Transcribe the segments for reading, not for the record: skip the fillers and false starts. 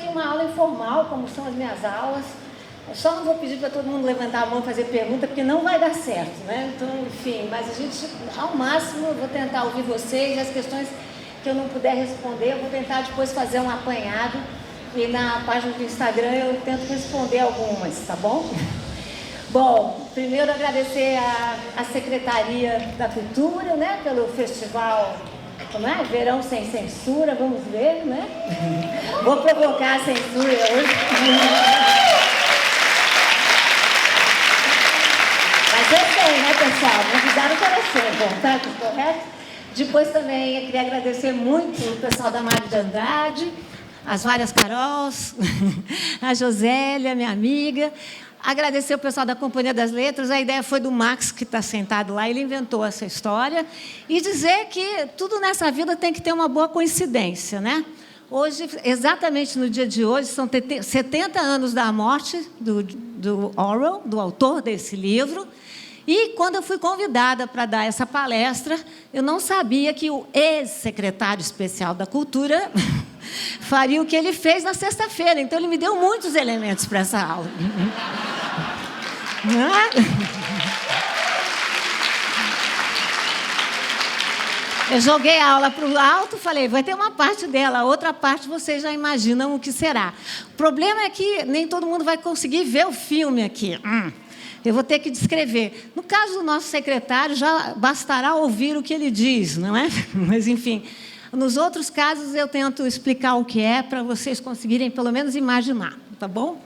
uma aula informal, como são as minhas aulas. Eu só não vou pedir para todo mundo levantar a mão e fazer pergunta, porque não vai dar certo, né? Então, enfim, mas a gente, ao máximo, eu vou tentar ouvir vocês, as questões que eu não puder responder, eu vou tentar depois fazer um apanhado e na página do Instagram eu tento responder algumas, tá bom? Bom, primeiro agradecer a Secretaria da Cultura, né, pelo festival, como é? Verão Sem Censura, vamos ver, né? Vou provocar a censura hoje. Mas eu sei, né, pessoal? Me avisaram que era assim, bom, tá? Correto? Depois também eu queria agradecer muito o pessoal da Mário de Andrade, as várias Carols, a Josélia, minha amiga. Agradecer o pessoal da Companhia das Letras, a ideia foi do Max, que está sentado lá, ele inventou essa história, e dizer que tudo nessa vida tem que ter uma boa coincidência, né? Hoje, exatamente no dia de hoje, são 70 anos da morte do Orwell, do autor desse livro, e quando eu fui convidada para dar essa palestra, eu não sabia que o ex-secretário especial da Cultura faria o que ele fez na sexta-feira. Então, ele me deu muitos elementos para essa aula. Eu joguei a aula para o alto, falei, vai ter uma parte dela, a outra parte vocês já imaginam o que será. O problema é que nem todo mundo vai conseguir ver o filme aqui. Eu vou ter que descrever. No caso do nosso secretário, já bastará ouvir o que ele diz, não é? Mas, enfim, nos outros casos eu tento explicar o que é para vocês conseguirem, pelo menos, imaginar, tá bom?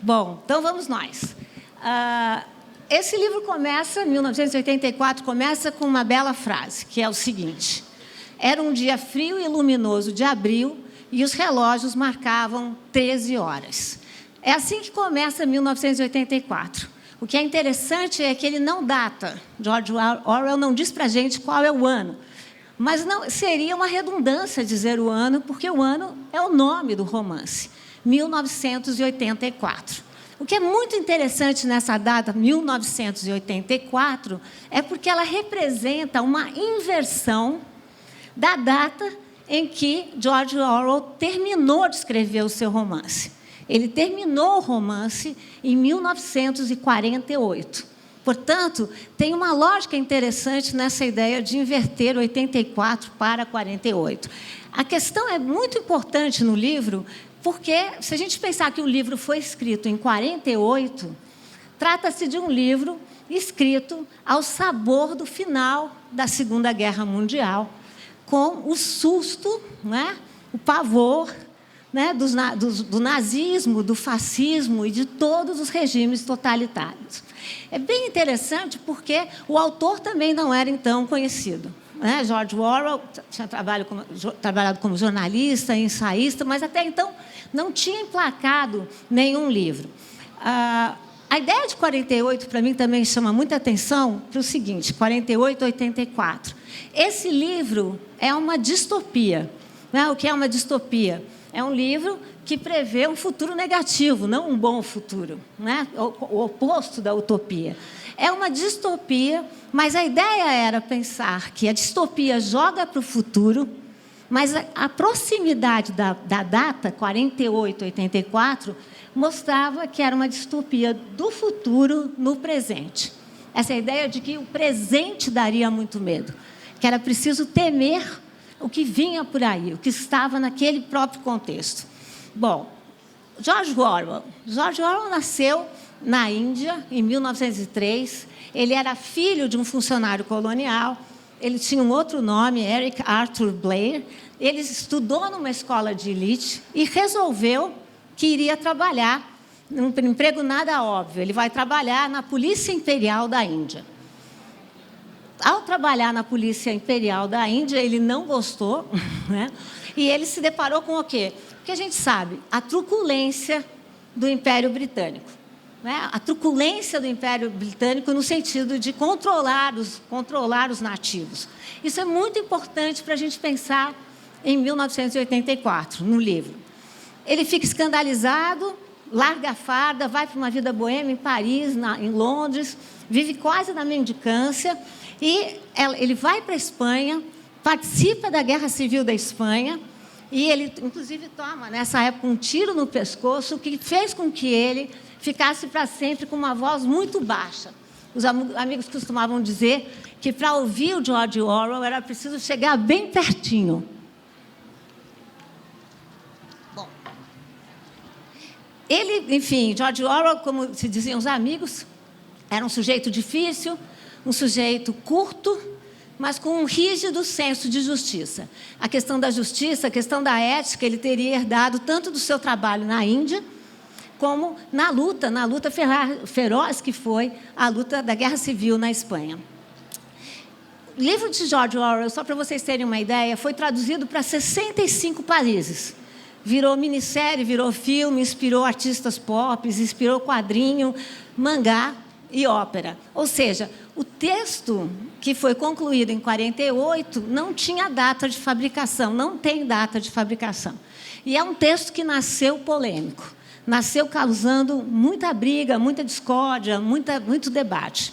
Bom, então vamos nós. Esse livro começa, 1984, começa com uma bela frase, que é o seguinte: era um dia frio e luminoso de abril e os relógios marcavam 13 horas. É assim que começa 1984. O que é interessante é que ele não data. George Orwell não diz para a gente qual é o ano. Mas não, seria uma redundância dizer o ano, porque o ano é o nome do romance, 1984. O que é muito interessante nessa data, 1984, é porque ela representa uma inversão da data em que George Orwell terminou de escrever o seu romance. Ele terminou o romance em 1948. Portanto, tem uma lógica interessante nessa ideia de inverter 84 para 48. A questão é muito importante no livro, porque, se a gente pensar que o livro foi escrito em 48, trata-se de um livro escrito ao sabor do final da Segunda Guerra Mundial, com o susto, né, o pavor, né, do nazismo, do fascismo e de todos os regimes totalitários. É bem interessante porque o autor também não era, então, conhecido. George Orwell tinha trabalhado como jornalista, ensaísta, mas até então não tinha emplacado nenhum livro. A ideia de 48, para mim, também chama muita atenção para o seguinte, 48, 84. Esse livro é uma distopia. O que é uma distopia? É um livro que prevê um futuro negativo, não um bom futuro, né? O oposto da utopia. É uma distopia, mas a ideia era pensar que a distopia joga para o futuro, mas a proximidade da data, 48, 84, mostrava que era uma distopia do futuro no presente. Essa ideia de que o presente daria muito medo, que era preciso temer o que vinha por aí, o que estava naquele próprio contexto. Bom, George Orwell nasceu na Índia, em 1903. Ele era filho de um funcionário colonial. Ele tinha um outro nome, Eric Arthur Blair. Ele estudou numa escola de elite e resolveu que iria trabalhar num emprego nada óbvio. Ele vai trabalhar na Polícia Imperial da Índia. Ao trabalhar na Polícia Imperial da Índia, ele não gostou, né? E ele se deparou com o quê? Porque a gente sabe, a truculência do Império Britânico. Né? A truculência do Império Britânico no sentido de controlar os nativos. Isso é muito importante para a gente pensar em 1984, no livro. Ele fica escandalizado, larga a farda, vai para uma vida boêmia em Paris, em Londres, vive quase na mendicância, e ele vai para a Espanha, participa da Guerra Civil da Espanha, E ele, inclusive, toma, nessa época, um tiro no pescoço, que fez com que ele ficasse para sempre com uma voz muito baixa. Os amigos costumavam dizer que, para ouvir o George Orwell, era preciso chegar bem pertinho. Bom, ele, enfim, George Orwell, como se diziam os amigos, era um sujeito difícil, um sujeito curto, mas com um rígido senso de justiça. A questão da justiça, a questão da ética, ele teria herdado tanto do seu trabalho na Índia, como na luta feroz que foi a luta da Guerra Civil na Espanha. O livro de George Orwell, só para vocês terem uma ideia, foi traduzido para 65 países. Virou minissérie, virou filme, inspirou artistas pop, inspirou quadrinho, mangá e ópera. Ou seja, o texto que foi concluído em 48 não tinha data de fabricação, não tem data de fabricação. E é um texto que nasceu polêmico, nasceu causando muita briga, muita discórdia, muito debate.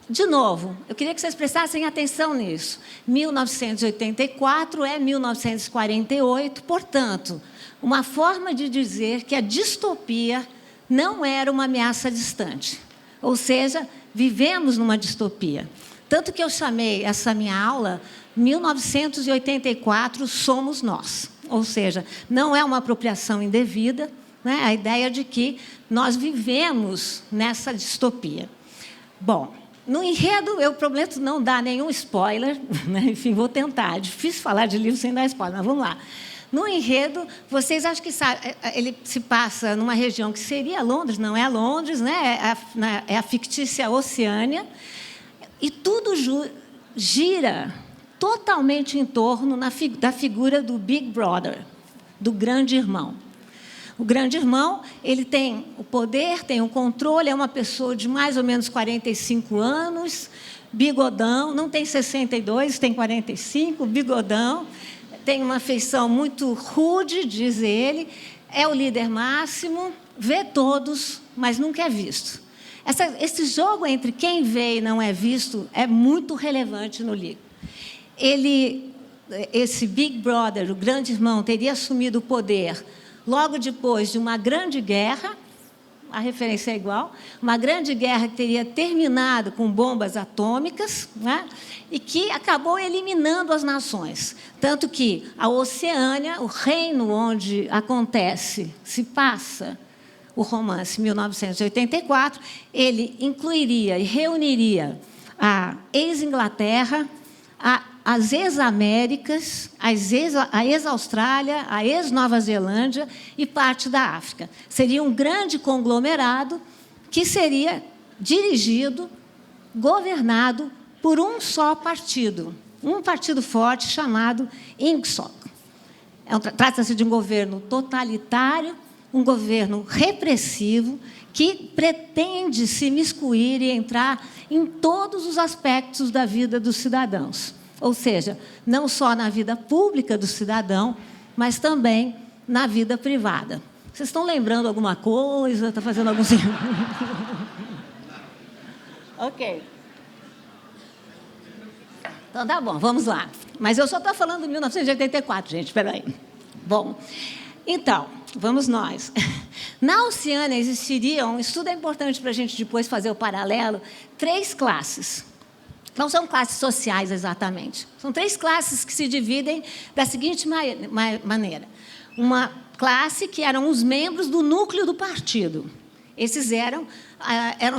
De novo, eu queria que vocês prestassem atenção nisso. 1984 é 1948, portanto, uma forma de dizer que a distopia não era uma ameaça distante. Ou seja, vivemos numa distopia. Tanto que eu chamei essa minha aula 1984 Somos Nós. Ou seja, não é uma apropriação indevida, né? A ideia de que nós vivemos nessa distopia. Bom, no enredo, eu prometo não dar nenhum spoiler, né? Enfim, vou tentar. É difícil falar de livro sem dar spoiler, mas vamos lá. No enredo, vocês acham que sabem, ele se passa numa região que seria Londres, não é Londres, né? É a fictícia Oceânia, e tudo gira totalmente em torno da figura do Big Brother, do grande irmão. O grande irmão, ele tem o poder, tem o controle, é uma pessoa de mais ou menos 45 anos, bigodão, não tem 62, tem 45, bigodão, tem uma feição muito rude, diz ele, é o líder máximo, vê todos, mas nunca é visto. Esse jogo entre quem vê e não é visto é muito relevante no livro. Esse Big Brother, o grande irmão, teria assumido o poder logo depois de uma grande guerra, a referência é igual, uma grande guerra que teria terminado com bombas atômicas, né? E que acabou eliminando as nações. Tanto que a Oceânia, o reino onde se passa o romance 1984, ele incluiria e reuniria a ex-Inglaterra, as ex-Américas, a ex-Austrália, a ex-Nova Zelândia e parte da África. Seria um grande conglomerado que seria dirigido, governado por um só partido, um partido forte chamado INGSOC. Trata-se de um governo totalitário, um governo repressivo, que pretende se imiscuir e entrar em todos os aspectos da vida dos cidadãos. Ou seja, não só na vida pública do cidadão, mas também na vida privada. Vocês estão lembrando alguma coisa? Está fazendo algum sentido? Ok. Então, tá bom, vamos lá. Mas eu só estou falando de 1984, gente, espera aí. Bom, então, vamos nós. Na Oceânia existiriam, isso tudo é importante para a gente depois fazer o paralelo, 3 classes. Não são classes sociais exatamente. São 3 classes que se dividem da seguinte maneira. Uma classe que eram os membros do núcleo do partido. Esses eram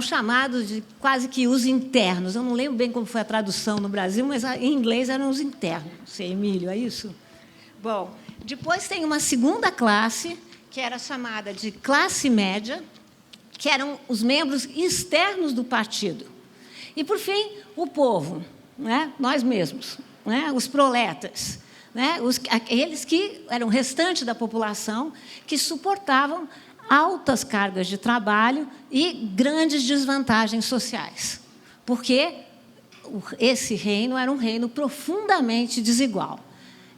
chamados de quase que os internos. Eu não lembro bem como foi a tradução no Brasil, mas em inglês eram os internos. Você, Emílio, é isso? Bom, depois tem uma segunda classe, que era chamada de classe média, que eram os membros externos do partido. E, por fim, o povo, né? Nós mesmos, né? Os proletas, né? Aqueles que eram o restante da população, que suportavam altas cargas de trabalho e grandes desvantagens sociais. Porque esse reino era um reino profundamente desigual.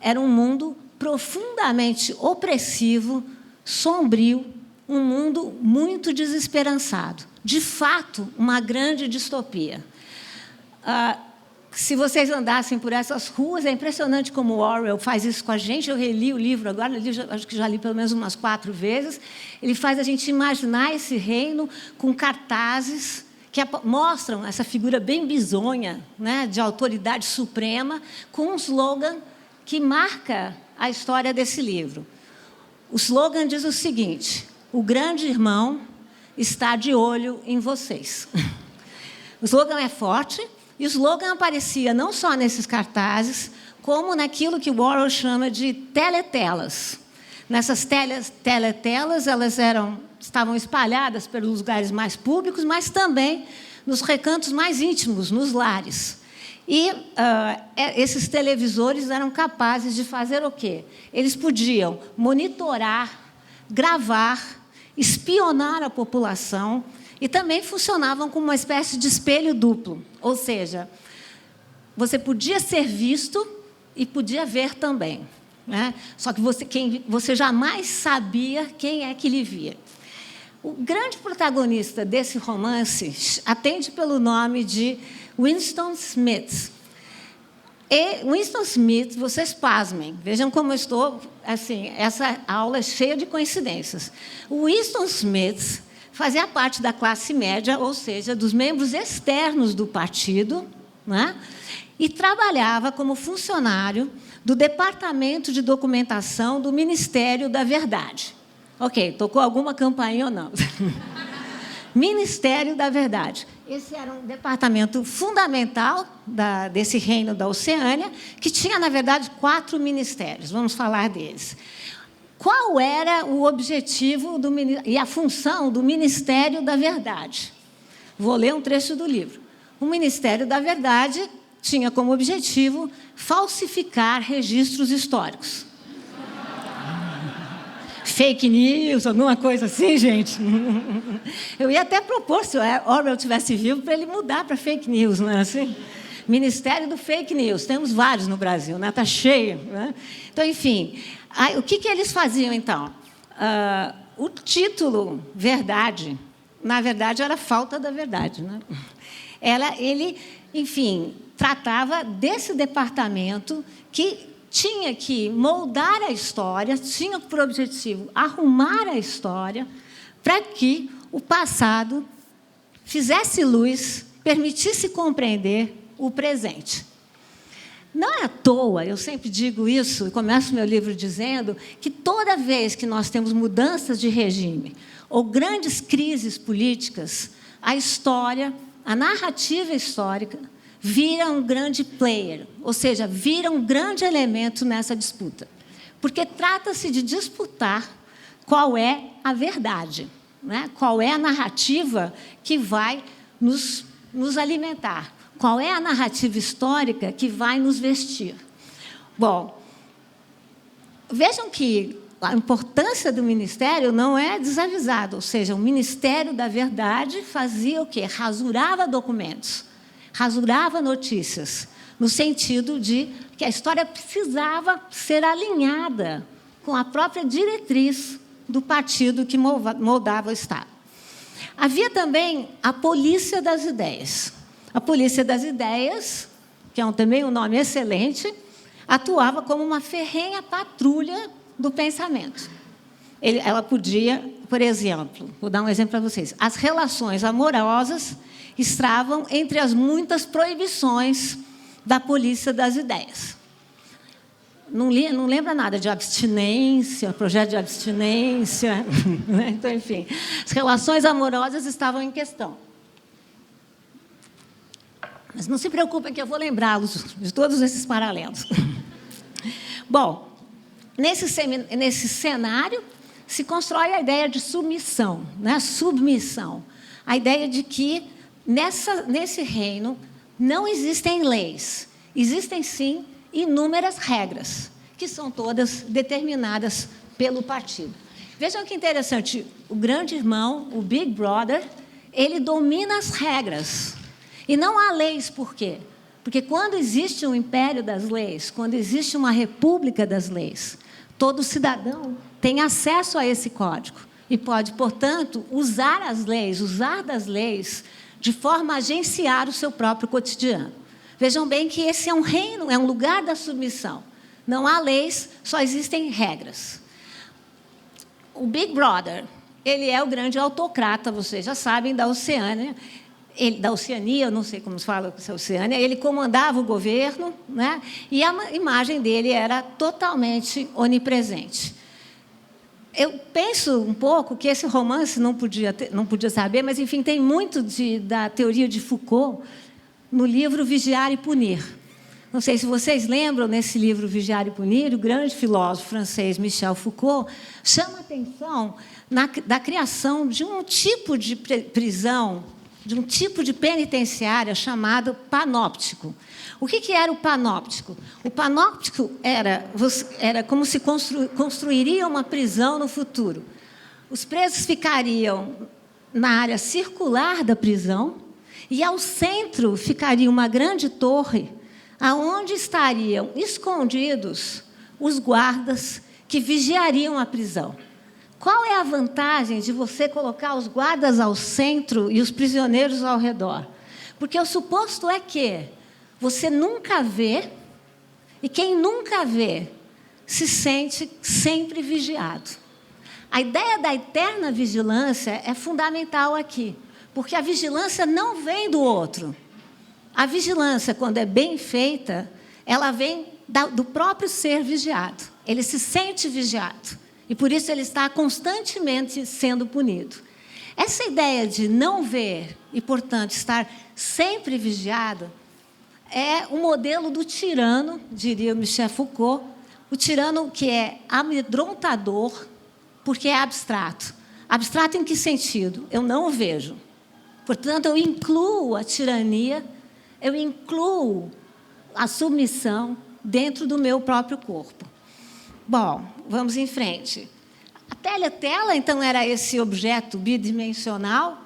Era um mundo profundamente opressivo, sombrio, um mundo muito desesperançado. De fato, uma grande distopia. Se vocês andassem por essas ruas, é impressionante como o Orwell faz isso com a gente. Eu reli o livro agora, acho que já li pelo menos umas 4 vezes. Ele faz a gente imaginar esse reino com cartazes que mostram essa figura bem bizonha, né, de autoridade suprema, com um slogan que marca a história desse livro. O slogan diz o seguinte: o grande irmão está de olho em vocês. O slogan é forte, e o slogan aparecia não só nesses cartazes, como naquilo que o Orwell chama de teletelas. Nessas teletelas, elas estavam espalhadas pelos lugares mais públicos, mas também nos recantos mais íntimos, nos lares. E esses televisores eram capazes de fazer o quê? Eles podiam monitorar, gravar, espionar a população, e também funcionavam como uma espécie de espelho duplo. Ou seja, você podia ser visto e podia ver também, né? Só que você jamais sabia quem é que lhe via. O grande protagonista desse romance atende pelo nome de Winston Smith. E Winston Smith, vocês pasmem, vejam como eu estou, assim, essa aula é cheia de coincidências. O Winston Smith fazia parte da classe média, ou seja, dos membros externos do partido, né? E trabalhava como funcionário do Departamento de Documentação do Ministério da Verdade. Ok, tocou alguma campainha ou não? Ministério da Verdade. Esse era um departamento fundamental desse reino da Oceânia, que tinha, na verdade, 4 ministérios. Vamos falar deles. Qual era o objetivo e a função do Ministério da Verdade? Vou ler um trecho do livro. O Ministério da Verdade tinha como objetivo falsificar registros históricos. Fake news, alguma coisa assim, gente? Eu ia até propor, se o Orwell tivesse vivo, para ele mudar para fake news, não é assim? Ministério do Fake News, temos vários no Brasil, né? Está cheio, né? Então, enfim, o que eles faziam, então? O título verdade, na verdade, era falta da verdade, né? Ele, enfim, tratava desse departamento que tinha que moldar a história, tinha por objetivo arrumar a história para que o passado fizesse luz, permitisse compreender o presente. Não é à toa, eu sempre digo isso, e começo meu livro dizendo que toda vez que nós temos mudanças de regime ou grandes crises políticas, a história, a narrativa histórica, vira um grande player, ou seja, vira um grande elemento nessa disputa. Porque trata-se de disputar qual é a verdade, né? Qual é a narrativa que vai nos alimentar. Qual é a narrativa histórica que vai nos vestir? Bom, vejam que a importância do Ministério não é desavisada, ou seja, o Ministério da Verdade fazia o quê? Rasurava documentos, rasurava notícias, no sentido de que a história precisava ser alinhada com a própria diretriz do partido que moldava o Estado. Havia também a Polícia das Ideias. A Polícia das Ideias, que é também um nome excelente, atuava como uma ferrenha patrulha do pensamento. Ela podia, por exemplo, vou dar um exemplo para vocês, as relações amorosas estavam entre as muitas proibições da Polícia das Ideias. Não lembra nada de abstinência, projeto de abstinência. Né? Então, enfim, as relações amorosas estavam em questão. Mas não se preocupem que eu vou lembrá-los de todos esses paralelos. Bom, nesse cenário se constrói a ideia de submissão, né? Submissão. A ideia de que nesse reino não existem leis, existem sim inúmeras regras, que são todas determinadas pelo partido. Vejam que interessante, o grande irmão, o Big Brother, ele domina as regras. E não há leis, por quê? Porque quando existe um império das leis, quando existe uma república das leis, todo cidadão tem acesso a esse código e pode, portanto, usar das leis, de forma a agenciar o seu próprio cotidiano. Vejam bem que esse é um reino, é um lugar da submissão. Não há leis, só existem regras. O Big Brother, ele é o grande autocrata, vocês já sabem, da Oceania. Da Oceania, não sei como se fala essa Oceania, ele comandava o governo, né? E a imagem dele era totalmente onipresente. Eu penso um pouco que esse romance não podia saber, mas, enfim, tem muito da teoria de Foucault no livro Vigiar e Punir. Não sei se vocês lembram, nesse livro Vigiar e Punir, o grande filósofo francês Michel Foucault chama a atenção da criação de um tipo de prisão, de um tipo de penitenciária chamado panóptico. O que era o panóptico? O panóptico era como se construiria uma prisão no futuro. Os presos ficariam na área circular da prisão e, ao centro, ficaria uma grande torre aonde estariam escondidos os guardas que vigiariam a prisão. Qual é a vantagem de você colocar os guardas ao centro e os prisioneiros ao redor? Porque o suposto é que você nunca vê, e quem nunca vê se sente sempre vigiado. A ideia da eterna vigilância é fundamental aqui, porque a vigilância não vem do outro. A vigilância, quando é bem feita, ela vem do próprio ser vigiado. Ele se sente vigiado. E, por isso, ele está constantemente sendo punido. Essa ideia de não ver e, portanto, estar sempre vigiado é o modelo do tirano, diria o Michel Foucault, o tirano que é amedrontador, porque é abstrato. Abstrato em que sentido? Eu não o vejo. Portanto, eu incluo a tirania, eu incluo a submissão dentro do meu próprio corpo. Bom, vamos em frente. A teletela, então, era esse objeto bidimensional,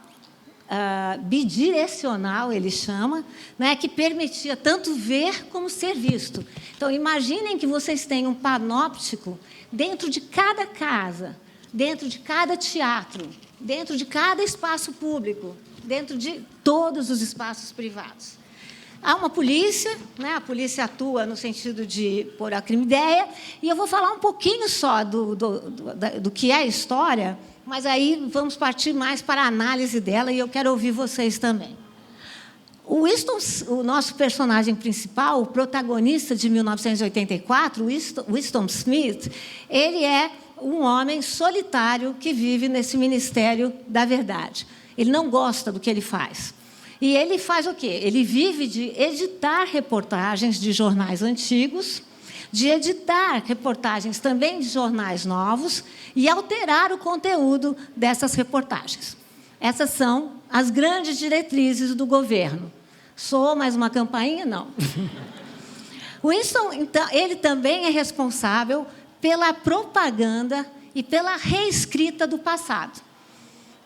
bidirecional, ele chama, né, que permitia tanto ver como ser visto. Então, imaginem que vocês têm um panóptico dentro de cada casa, dentro de cada teatro, dentro de cada espaço público, dentro de todos os espaços privados. Há uma polícia, né? A polícia atua no sentido de pôr a crime-ideia, e eu vou falar um pouquinho só do que é a história, mas aí vamos partir mais para a análise dela, e eu quero ouvir vocês também. O nosso personagem principal, o protagonista de 1984, Winston Smith, ele é um homem solitário que vive nesse Ministério da Verdade. Ele não gosta do que ele faz. E ele faz o quê? Ele vive de editar reportagens de jornais antigos, de editar reportagens também de jornais novos e alterar o conteúdo dessas reportagens. Essas são as grandes diretrizes do governo. Soou mais uma campainha? Não. Winston, então, ele também é responsável pela propaganda e pela reescrita do passado.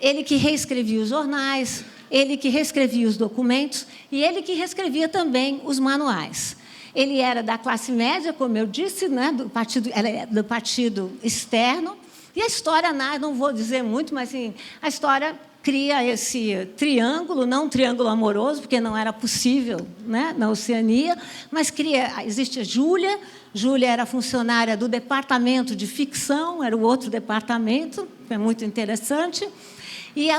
Ele que reescrevia os jornais, ele que reescrevia os documentos e ele que reescrevia também os manuais. Ele era da classe média, como eu disse, né, do partido externo. E a história, não vou dizer muito, mas assim, a história cria esse triângulo, não um triângulo amoroso, porque não era possível, né, na Oceania, mas existe a Júlia. Júlia era funcionária do departamento de ficção, era o outro departamento, é muito interessante. E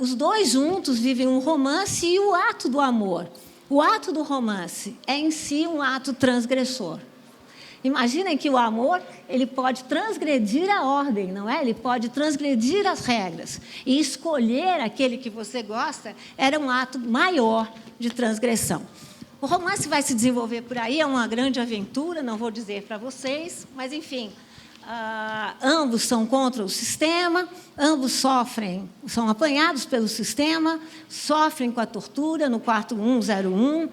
os dois juntos vivem um romance e o ato do amor. O ato do romance é, em si, um ato transgressor. Imaginem que o amor ele pode transgredir a ordem, não é? Ele pode transgredir as regras. E escolher aquele que você gosta era um ato maior de transgressão. O romance vai se desenvolver por aí, é uma grande aventura, não vou dizer para vocês, mas, enfim... ambos são contra o sistema, ambos são apanhados pelo sistema, sofrem com a tortura no quarto 101.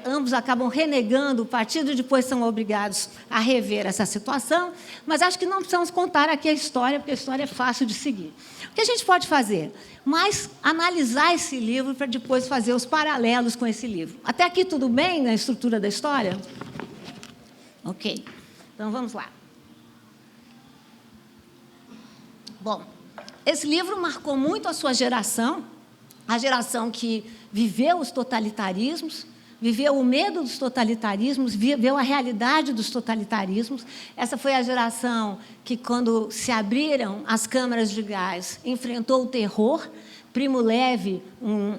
Ambos acabam renegando o partido e depois são obrigados a rever essa situação. Mas acho que não precisamos contar aqui a história, porque a história é fácil de seguir. O que a gente pode fazer? Mas analisar esse livro para depois fazer os paralelos com esse livro. Até aqui tudo bem na estrutura da história? Ok. Então, vamos lá. Bom, esse livro marcou muito a sua geração, a geração que viveu os totalitarismos, viveu o medo dos totalitarismos, viveu a realidade dos totalitarismos. Essa foi a geração que, quando se abriram as câmaras de gás, enfrentou o terror. Primo Levi, um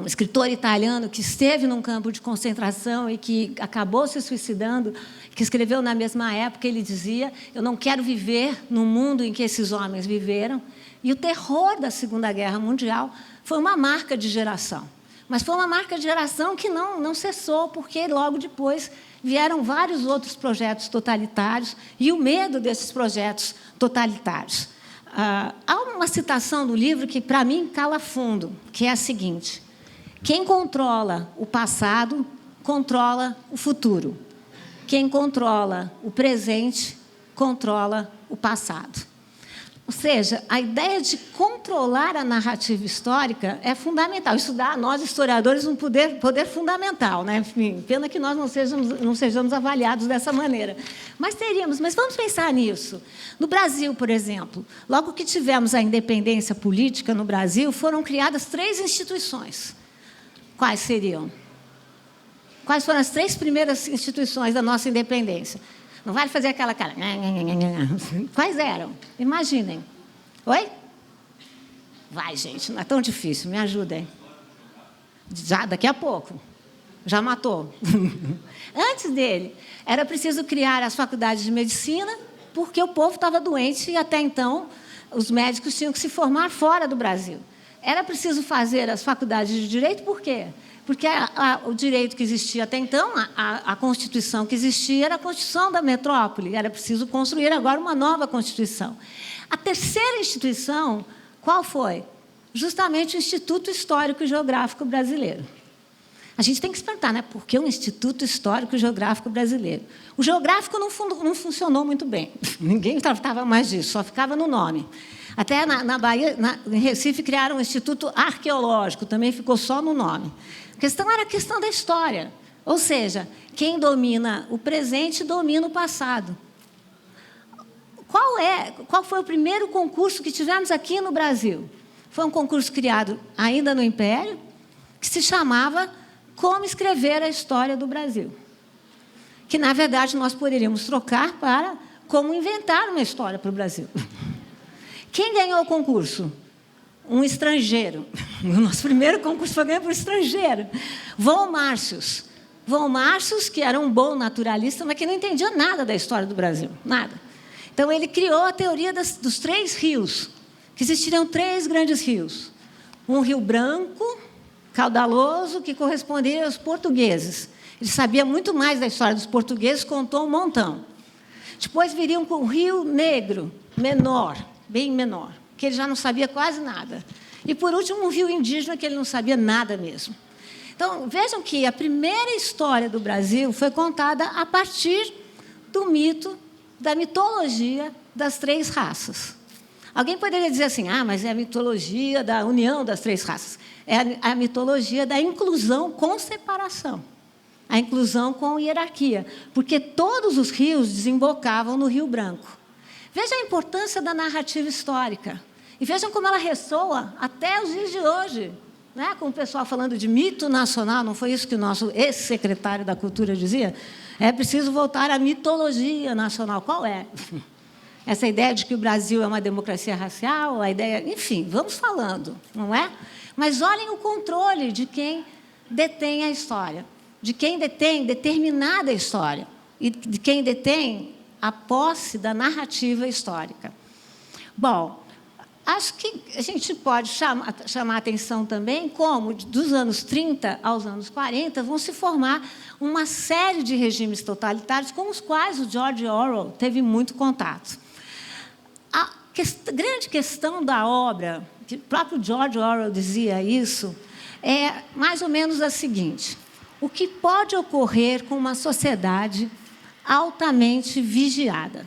escritor italiano que esteve num campo de concentração e que acabou se suicidando, que escreveu na mesma época, ele dizia: eu não quero viver no mundo em que esses homens viveram. E o terror da Segunda Guerra Mundial foi uma marca de geração. Mas foi uma marca de geração que não cessou, porque logo depois vieram vários outros projetos totalitários e o medo desses projetos totalitários. Há uma citação do livro que, para mim, cala fundo, que é a seguinte: quem controla o passado, controla o futuro. Quem controla o presente, controla o passado. Ou seja, a ideia de controlar a narrativa histórica é fundamental. Isso dá a nós, historiadores, um poder fundamental, né? Enfim, pena que nós não sejamos avaliados dessa maneira. Mas teríamos, mas vamos pensar nisso. No Brasil, por exemplo, logo que tivemos a independência política no Brasil, foram criadas 3 instituições. Quais seriam? Quais foram as 3 primeiras instituições da nossa independência? Não vale fazer aquela cara. Quais eram? Imaginem. Oi? Vai, gente, não é tão difícil. Me ajudem. Já, daqui a pouco. Já matou. Antes dele, era preciso criar as faculdades de medicina, porque o povo estava doente e, até então, os médicos tinham que se formar fora do Brasil. Era preciso fazer as faculdades de direito, por quê? Porque o direito que existia até então, a Constituição que existia, era a Constituição da metrópole. Era preciso construir agora uma nova Constituição. A terceira instituição, qual foi? Justamente o Instituto Histórico e Geográfico Brasileiro. A gente tem que se perguntar, né? Por que o Instituto Histórico e Geográfico Brasileiro? O geográfico não funcionou muito bem. Ninguém tratava mais disso, só ficava no nome. Até na Bahia, em Recife, criaram um Instituto Arqueológico, também ficou só no nome. A questão era a questão da história. Ou seja, quem domina o presente domina o passado. Qual foi o primeiro concurso que tivemos aqui no Brasil? Foi um concurso criado ainda no Império, que se chamava Como Escrever a História do Brasil. Que, na verdade, nós poderíamos trocar para Como Inventar uma História para o Brasil. Quem ganhou o concurso? Um estrangeiro. O nosso primeiro concurso foi ganho por um estrangeiro. Von Martius. Von Martius, que era um bom naturalista, mas que não entendia nada da história do Brasil. Nada. Então, ele criou a teoria dos 3 rios, que existiriam 3 grandes rios. Um rio branco, caudaloso, que correspondia aos portugueses. Ele sabia muito mais da história dos portugueses, contou um montão. Depois viria um rio negro, menor, bem menor, que ele já não sabia quase nada. E, por último, um rio indígena, que ele não sabia nada mesmo. Então, vejam que a primeira história do Brasil foi contada a partir do mito, da mitologia das 3 raças. Alguém poderia dizer assim: mas é a mitologia da união das 3 raças. É a mitologia da inclusão com separação. A inclusão com hierarquia. Porque todos os rios desembocavam no Rio Branco. Veja a importância da narrativa histórica. E vejam como ela ressoa até os dias de hoje. Né? Com o pessoal falando de mito nacional, não foi isso que o nosso ex-secretário da Cultura dizia? É preciso voltar à mitologia nacional. Qual é? Essa ideia de que o Brasil é uma democracia racial, a ideia... Enfim, vamos falando, não é? Mas olhem o controle de quem detém a história, de quem detém determinada história e de quem detém a posse da narrativa histórica. Bom, acho que a gente pode chamar a atenção também como, dos anos 30 aos anos 40, vão se formar uma série de regimes totalitários com os quais o George Orwell teve muito contato. A grande questão da obra, que o próprio George Orwell dizia isso, é mais ou menos a seguinte: o que pode ocorrer com uma sociedade altamente vigiada?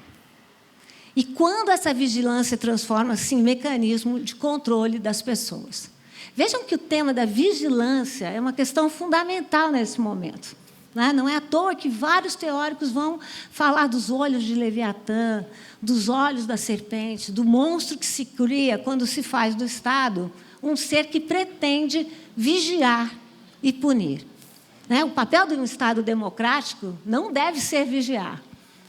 E quando essa vigilância transforma-se em mecanismo de controle das pessoas. Vejam que o tema da vigilância é uma questão fundamental nesse momento. Não é à toa que vários teóricos vão falar dos olhos de Leviatã, dos olhos da serpente, do monstro que se cria quando se faz do Estado um ser que pretende vigiar e punir. O papel de um Estado democrático não deve ser vigiar.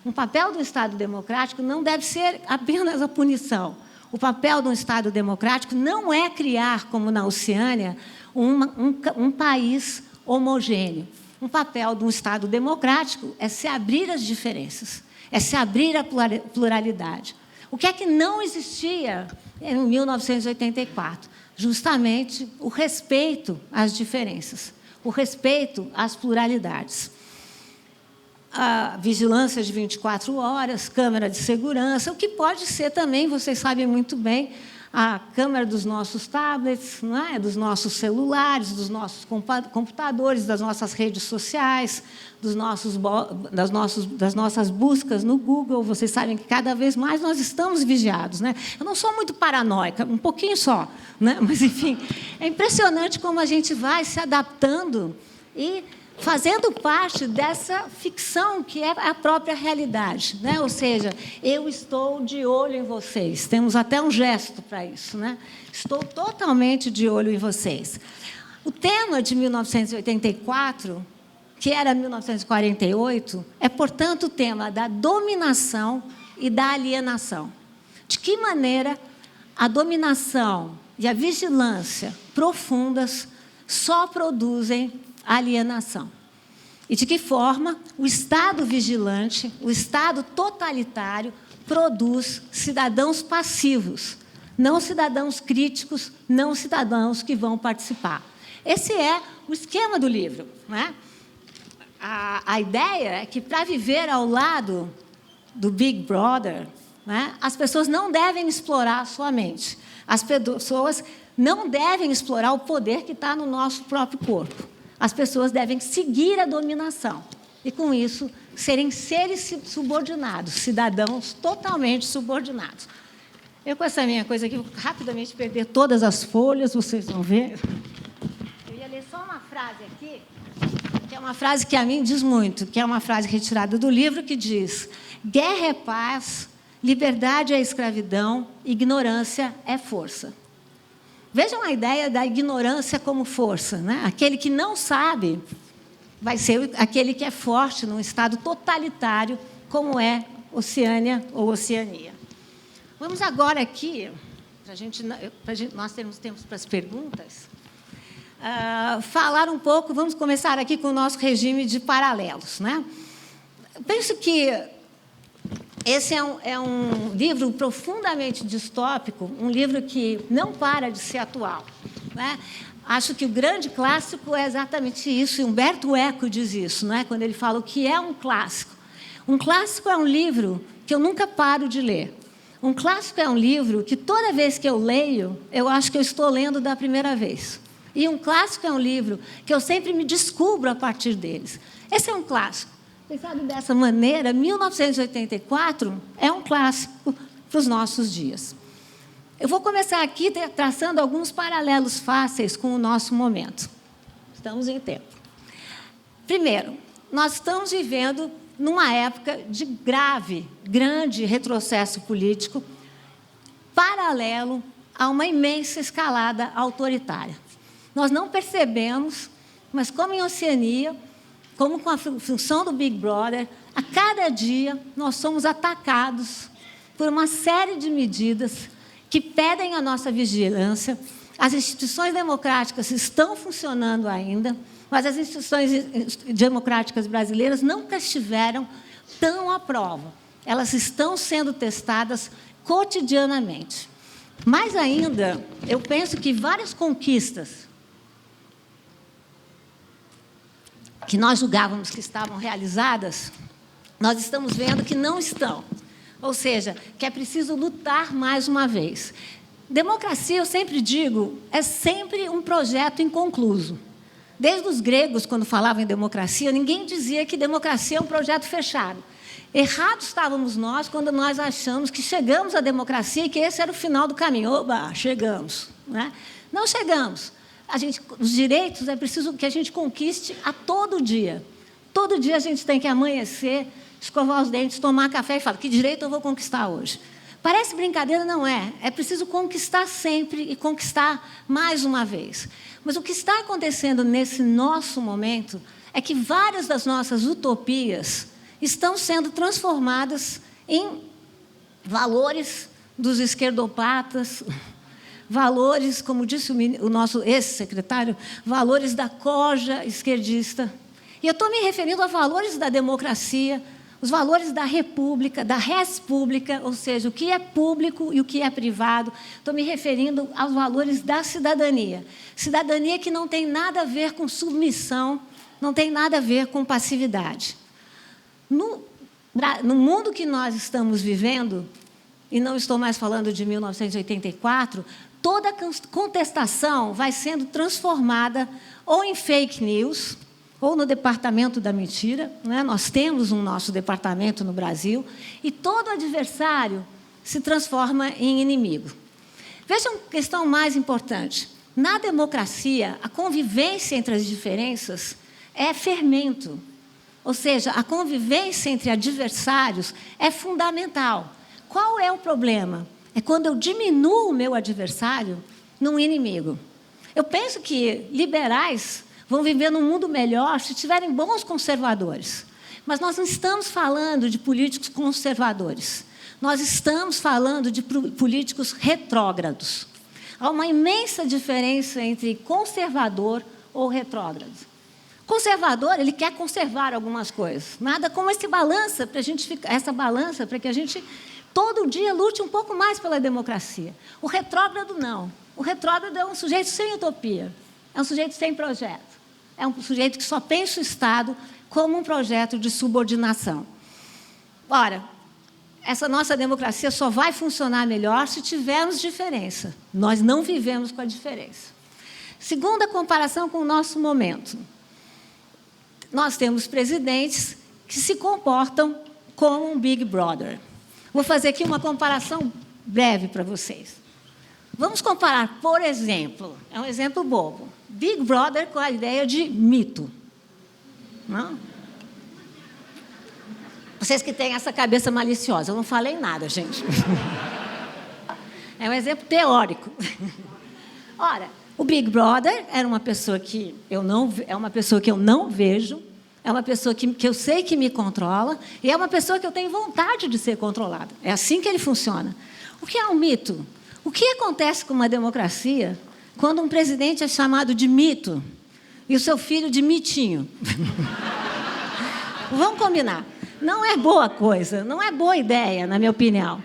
O papel do Estado democrático não deve ser apenas a punição. O papel de um Estado democrático não é criar, como na Oceânia, um país homogêneo. O papel de um Estado democrático é se abrir às diferenças, é se abrir à pluralidade. O que é que não existia em 1984? Justamente o respeito às diferenças, o respeito às pluralidades. A vigilância de 24 horas, câmera de segurança, o que pode ser também, vocês sabem muito bem, a câmera dos nossos tablets, não é? Dos nossos celulares, dos nossos computadores, das nossas redes sociais, das nossas buscas no Google. Vocês sabem que cada vez mais nós estamos vigiados, né? Eu não sou muito paranoica, um pouquinho só, né? Mas, enfim, é impressionante como a gente vai se adaptando e fazendo parte dessa ficção que é a própria realidade, né? Ou seja, eu estou de olho em vocês. Temos até um gesto para isso, né? Estou totalmente de olho em vocês. O tema de 1984, que era 1948, é, portanto, o tema da dominação e da alienação. De que maneira a dominação e a vigilância profundas só produzem alienação. E de que forma o Estado vigilante, o Estado totalitário, produz cidadãos passivos, não cidadãos críticos, não cidadãos que vão participar. Esse é o esquema do livro, né? A ideia é que, para viver ao lado do Big Brother, né, as pessoas não devem explorar a sua mente. As pessoas não devem explorar o poder que está no nosso próprio corpo. As pessoas devem seguir a dominação e, com isso, serem seres subordinados, cidadãos totalmente subordinados. Eu, com essa minha coisa aqui, vou rapidamente perder todas as folhas, vocês vão ver. Eu ia ler só uma frase aqui, que é uma frase que a mim diz muito, que é uma frase retirada do livro, que diz: guerra é paz, liberdade é escravidão, ignorância é força. Vejam a ideia da ignorância como força, né? Aquele que não sabe vai ser aquele que é forte num Estado totalitário, como é Oceânia ou Oceania. Vamos agora aqui, nós temos tempo para as perguntas, falar um pouco, vamos começar aqui com o nosso regime de paralelos, né? Eu penso que esse é um livro profundamente distópico, um livro que não para de ser atual, né? Acho que o grande clássico é exatamente isso, e Humberto Eco diz isso, né? Quando ele fala o que é um clássico. Um clássico é um livro que eu nunca paro de ler. Um clássico é um livro que, toda vez que eu leio, eu acho que eu estou lendo da primeira vez. E um clássico é um livro que eu sempre me descubro a partir deles. Esse é um clássico. Pensado dessa maneira, 1984 é um clássico para os nossos dias. Eu vou começar aqui traçando alguns paralelos fáceis com o nosso momento. Estamos em tempo. Primeiro, nós estamos vivendo numa época de grande retrocesso político, paralelo a uma imensa escalada autoritária. Nós não percebemos, mas como em Oceania, como com a função do Big Brother, a cada dia nós somos atacados por uma série de medidas que pedem a nossa vigilância. As instituições democráticas estão funcionando ainda, mas as instituições democráticas brasileiras nunca estiveram tão à prova. Elas estão sendo testadas cotidianamente. Mais ainda, eu penso que várias conquistas que nós julgávamos que estavam realizadas, nós estamos vendo que não estão. Ou seja, que é preciso lutar mais uma vez. Democracia, eu sempre digo, é sempre um projeto inconcluso. Desde os gregos, quando falavam em democracia, ninguém dizia que democracia é um projeto fechado. Errados estávamos nós quando nós achamos que chegamos à democracia e que esse era o final do caminho. Oba, chegamos, né? Não chegamos. Os direitos é preciso que a gente conquiste a todo dia. Todo dia a gente tem que amanhecer, escovar os dentes, tomar café e falar: que direito eu vou conquistar hoje? Parece brincadeira, não é. É preciso conquistar sempre e conquistar mais uma vez. Mas o que está acontecendo nesse nosso momento é que várias das nossas utopias estão sendo transformadas em valores dos esquerdopatas, valores, como disse o nosso ex-secretário, valores da coja esquerdista. E eu estou me referindo a valores da democracia, os valores da república, da res pública, ou seja, o que é público e o que é privado. Estou me referindo aos valores da cidadania. Cidadania que não tem nada a ver com submissão, não tem nada a ver com passividade. No mundo que nós estamos vivendo, e não estou mais falando de 1984, toda contestação vai sendo transformada ou em fake news, ou no departamento da mentira, né? Nós temos um nosso departamento no Brasil, e todo adversário se transforma em inimigo. Veja uma questão mais importante. Na democracia, a convivência entre as diferenças é fermento, ou seja, a convivência entre adversários é fundamental. Qual é o problema? É quando eu diminuo o meu adversário num inimigo. Eu penso que liberais vão viver num mundo melhor se tiverem bons conservadores. Mas nós não estamos falando de políticos conservadores. Nós estamos falando de políticos retrógrados. Há uma imensa diferença entre conservador ou retrógrado. Conservador, ele quer conservar algumas coisas. Nada como essa balança para que a gente todo dia lute um pouco mais pela democracia. O retrógrado não. O retrógrado é um sujeito sem utopia. É um sujeito sem projeto. É um sujeito que só pensa o Estado como um projeto de subordinação. Ora, essa nossa democracia só vai funcionar melhor se tivermos diferença. Nós não vivemos com a diferença. Segunda comparação com o nosso momento. Nós temos presidentes que se comportam como um Big Brother. Vou fazer aqui uma comparação breve para vocês. Vamos comparar, por exemplo, é um exemplo bobo, Big Brother com a ideia de mito. Não? Vocês que têm essa cabeça maliciosa, eu não falei nada, gente. É um exemplo teórico. Ora, o Big Brother era uma pessoa que eu não vejo, é uma pessoa que eu sei que me controla e é uma pessoa que eu tenho vontade de ser controlada. É assim que ele funciona. O que é um mito? O que acontece com uma democracia quando um presidente é chamado de mito e o seu filho de mitinho? Vamos combinar. Não é boa coisa, não é boa ideia, na minha opinião.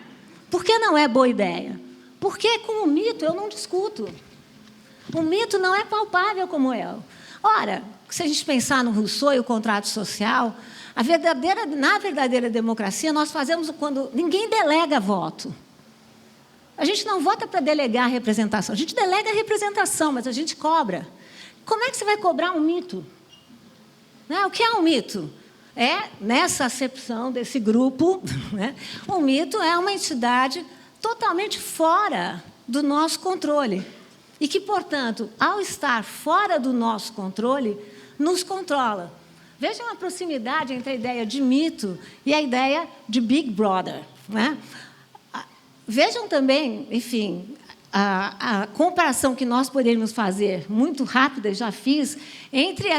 Por que não é boa ideia? Porque com o mito eu não discuto. O mito não é palpável como eu. Ora, se a gente pensar no Rousseau e o contrato social, na verdadeira democracia, nós fazemos quando ninguém delega voto. A gente não vota para delegar a representação. A gente delega a representação, mas a gente cobra. Como é que você vai cobrar um mito? Né? O que é um mito? É, nessa acepção desse grupo, né? O mito é uma entidade totalmente fora do nosso controle. E que, portanto, ao estar fora do nosso controle, nos controla. Vejam a proximidade entre a ideia de mito e a ideia de Big Brother. Né? Vejam também, enfim, a comparação que nós poderíamos fazer, muito rápida, já fiz, entre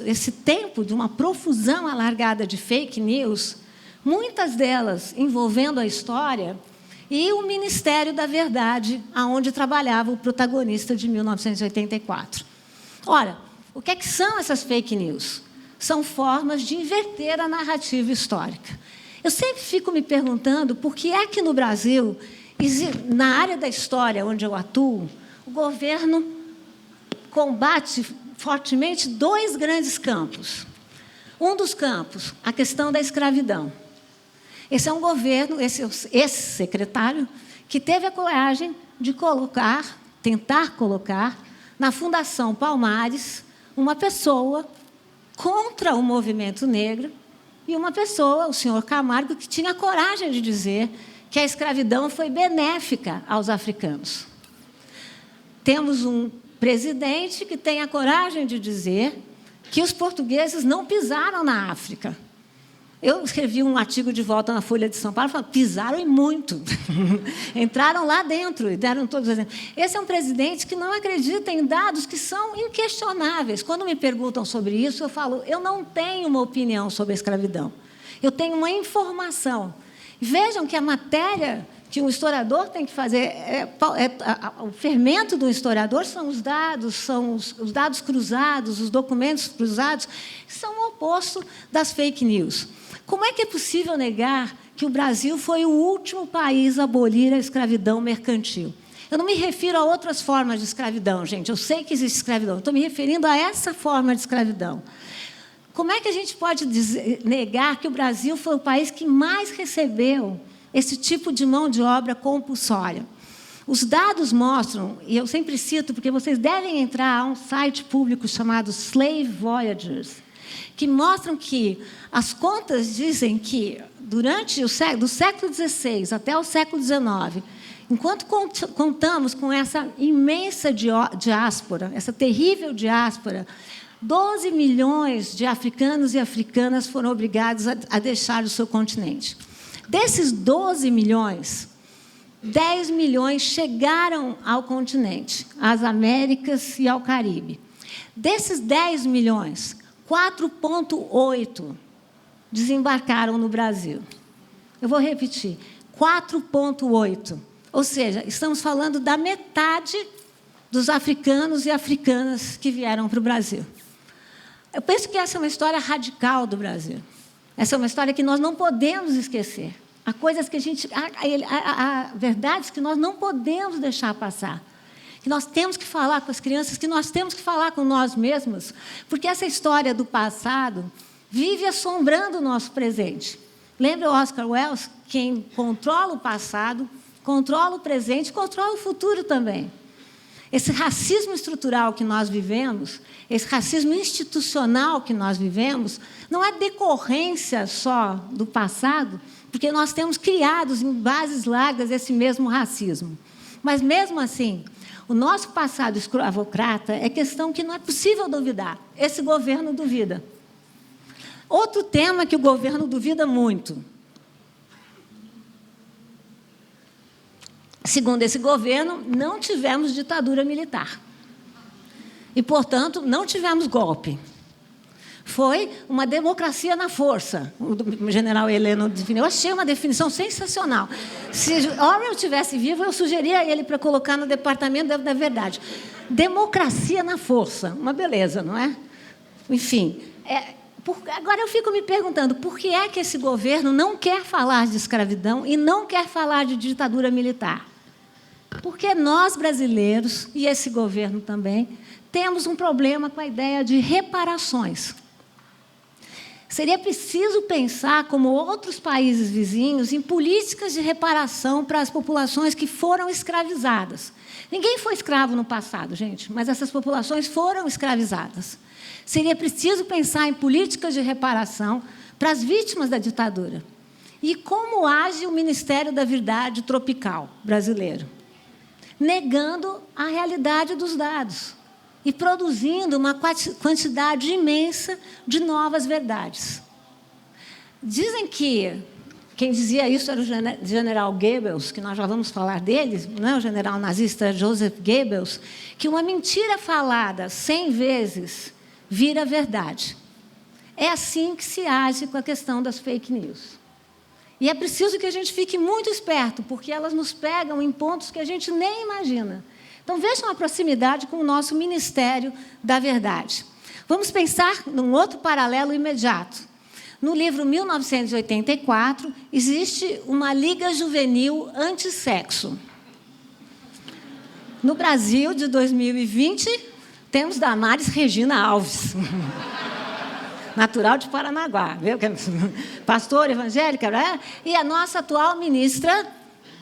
esse tempo de uma profusão alargada de fake news, muitas delas envolvendo a história, e o Ministério da Verdade, onde trabalhava o protagonista de 1984. Ora, o que são essas fake news? São formas de inverter a narrativa histórica. Eu sempre fico me perguntando por que é que no Brasil, na área da história onde eu atuo, o governo combate fortemente dois grandes campos. Um dos campos, a questão da escravidão. Esse é um governo, esse secretário, que teve a coragem de tentar colocar, na Fundação Palmares, uma pessoa contra o movimento negro e uma pessoa, o senhor Camargo, que tinha a coragem de dizer que a escravidão foi benéfica aos africanos. Temos um presidente que tem a coragem de dizer que os portugueses não pisaram na África. Eu escrevi um artigo de volta na Folha de São Paulo, falando, pisaram e muito. Entraram lá dentro e deram todos os exemplos. Esse é um presidente que não acredita em dados que são inquestionáveis. Quando me perguntam sobre isso, eu falo, eu não tenho uma opinião sobre a escravidão. Eu tenho uma informação. Vejam que a matéria que um historiador tem que fazer, o fermento do historiador são os dados cruzados, os documentos cruzados, são o oposto das fake news. Como é que é possível negar que o Brasil foi o último país a abolir a escravidão mercantil? Eu não me refiro a outras formas de escravidão, gente. Eu sei que existe escravidão. Estou me referindo a essa forma de escravidão. Como é que a gente pode negar que o Brasil foi o país que mais recebeu esse tipo de mão de obra compulsória? Os dados mostram, e eu sempre cito, porque vocês devem entrar a um site público chamado Slave Voyagers, que mostram que as contas dizem que, durante do século XVI até o século XIX, enquanto contamos com essa imensa diáspora, essa terrível diáspora, 12 milhões de africanos e africanas foram obrigados a deixar o seu continente. Desses 12 milhões, 10 milhões chegaram ao continente, às Américas e ao Caribe. Desses 10 milhões, 4,8 desembarcaram no Brasil. Eu vou repetir, 4,8. Ou seja, estamos falando da metade dos africanos e africanas que vieram para o Brasil. Eu penso que essa é uma história radical do Brasil. Essa é uma história que nós não podemos esquecer. Há coisas que há verdades que nós não podemos deixar passar. Que nós temos que falar com as crianças, que nós temos que falar com nós mesmos, porque essa história do passado vive assombrando o nosso presente. Lembra o Oscar Wilde? Quem controla o passado, controla o presente, controla o futuro também. Esse racismo estrutural que nós vivemos, esse racismo institucional que nós vivemos, não é decorrência só do passado, porque nós temos criados em bases largas esse mesmo racismo. Mas, mesmo assim, o nosso passado escravocrata é questão que não é possível duvidar. Esse governo duvida. Outro tema que o governo duvida muito. Segundo esse governo, não tivemos ditadura militar. E, portanto, não tivemos golpe. Foi uma democracia na força. O general Heleno definiu. Eu achei uma definição sensacional. Se Orwell estivesse vivo, eu sugeria a ele para colocar no Departamento da Verdade. Democracia na força. Uma beleza, não é? Enfim, agora eu fico me perguntando, por que é que esse governo não quer falar de escravidão e não quer falar de ditadura militar? Porque nós, brasileiros, e esse governo também, temos um problema com a ideia de reparações. Seria preciso pensar, como outros países vizinhos, em políticas de reparação para as populações que foram escravizadas. Ninguém foi escravo no passado, gente, mas essas populações foram escravizadas. Seria preciso pensar em políticas de reparação para as vítimas da ditadura. E como age o Ministério da Verdade tropical brasileiro? Negando a realidade dos dados e produzindo uma quantidade imensa de novas verdades. Dizem que, quem dizia isso era o general Goebbels, que nós já vamos falar dele, não é? O general nazista Joseph Goebbels, que uma mentira falada 100 vezes vira verdade. É assim que se age com a questão das fake news. E é preciso que a gente fique muito esperto, porque elas nos pegam em pontos que a gente nem imagina. Então, vejam a proximidade com o nosso Ministério da Verdade. Vamos pensar num outro paralelo imediato. No livro 1984, existe uma Liga Juvenil Antissexo. No Brasil, de 2020, temos Damares Regina Alves. Natural de Paranaguá, viu? Pastor evangélica, né? E a nossa atual ministra,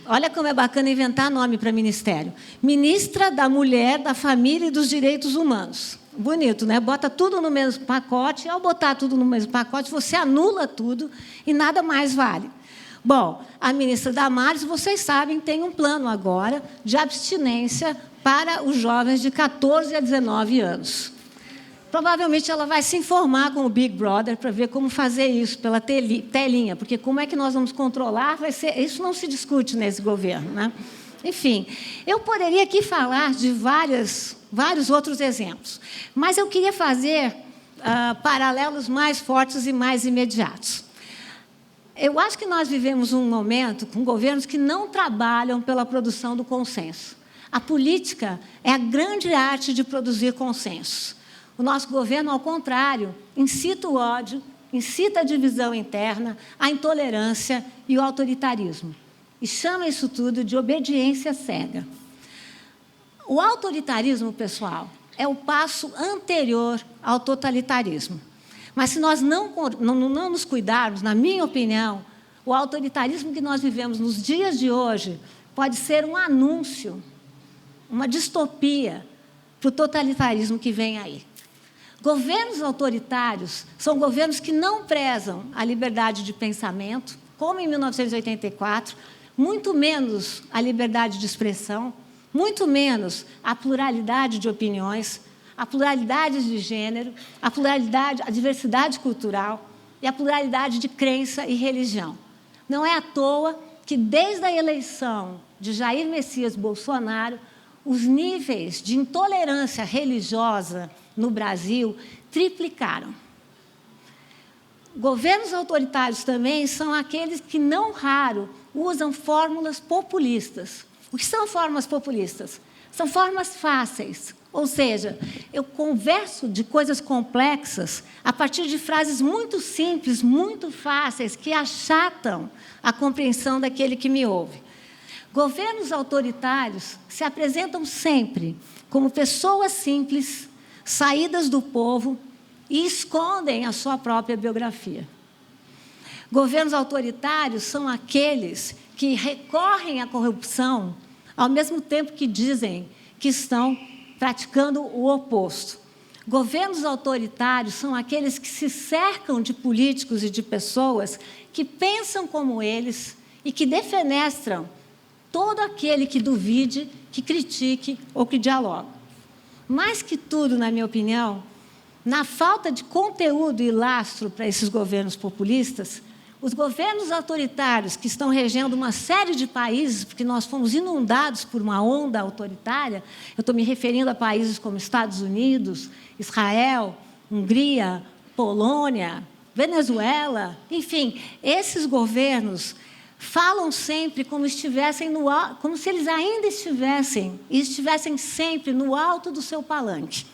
olha como é bacana inventar nome para ministério. Ministra da Mulher, da Família e dos Direitos Humanos. Bonito, né? Bota tudo no mesmo pacote, e ao botar tudo no mesmo pacote, você anula tudo e nada mais vale. Bom, a ministra Damares, vocês sabem, tem um plano agora de abstinência para os jovens de 14 a 19 anos. Provavelmente ela vai se informar com o Big Brother para ver como fazer isso pela telinha, porque como é que nós vamos controlar, isso não se discute nesse governo, né? Enfim, eu poderia aqui falar de vários outros exemplos, mas eu queria fazer paralelos mais fortes e mais imediatos. Eu acho que nós vivemos um momento com governos que não trabalham pela produção do consenso. A política é a grande arte de produzir consenso. O nosso governo, ao contrário, incita o ódio, incita a divisão interna, a intolerância e o autoritarismo. E chama isso tudo de obediência cega. O autoritarismo, pessoal, é o passo anterior ao totalitarismo. Mas se nós não nos cuidarmos, na minha opinião, o autoritarismo que nós vivemos nos dias de hoje pode ser um anúncio, uma distopia para o totalitarismo que vem aí. Governos autoritários são governos que não prezam a liberdade de pensamento, como em 1984, muito menos a liberdade de expressão, muito menos a pluralidade de opiniões, a pluralidade de gênero, a diversidade cultural e a pluralidade de crença e religião. Não é à toa que, desde a eleição de Jair Messias Bolsonaro, os níveis de intolerância religiosa no Brasil triplicaram. Governos autoritários também são aqueles que, não raro, usam fórmulas populistas. O que são formas populistas? São formas fáceis, ou seja, eu converso de coisas complexas a partir de frases muito simples, muito fáceis, que achatam a compreensão daquele que me ouve. Governos autoritários se apresentam sempre como pessoas simples, saídas do povo, e escondem a sua própria biografia. Governos autoritários são aqueles que recorrem à corrupção ao mesmo tempo que dizem que estão praticando o oposto. Governos autoritários são aqueles que se cercam de políticos e de pessoas que pensam como eles e que defenestram todo aquele que duvide, que critique ou que dialogue. Mais que tudo, na minha opinião, na falta de conteúdo e lastro para esses governos populistas, os governos autoritários que estão regendo uma série de países, porque nós fomos inundados por uma onda autoritária, eu estou me referindo a países como Estados Unidos, Israel, Hungria, Polônia, Venezuela, enfim, esses governos falam sempre como se eles ainda estivessem sempre no alto do seu palanque,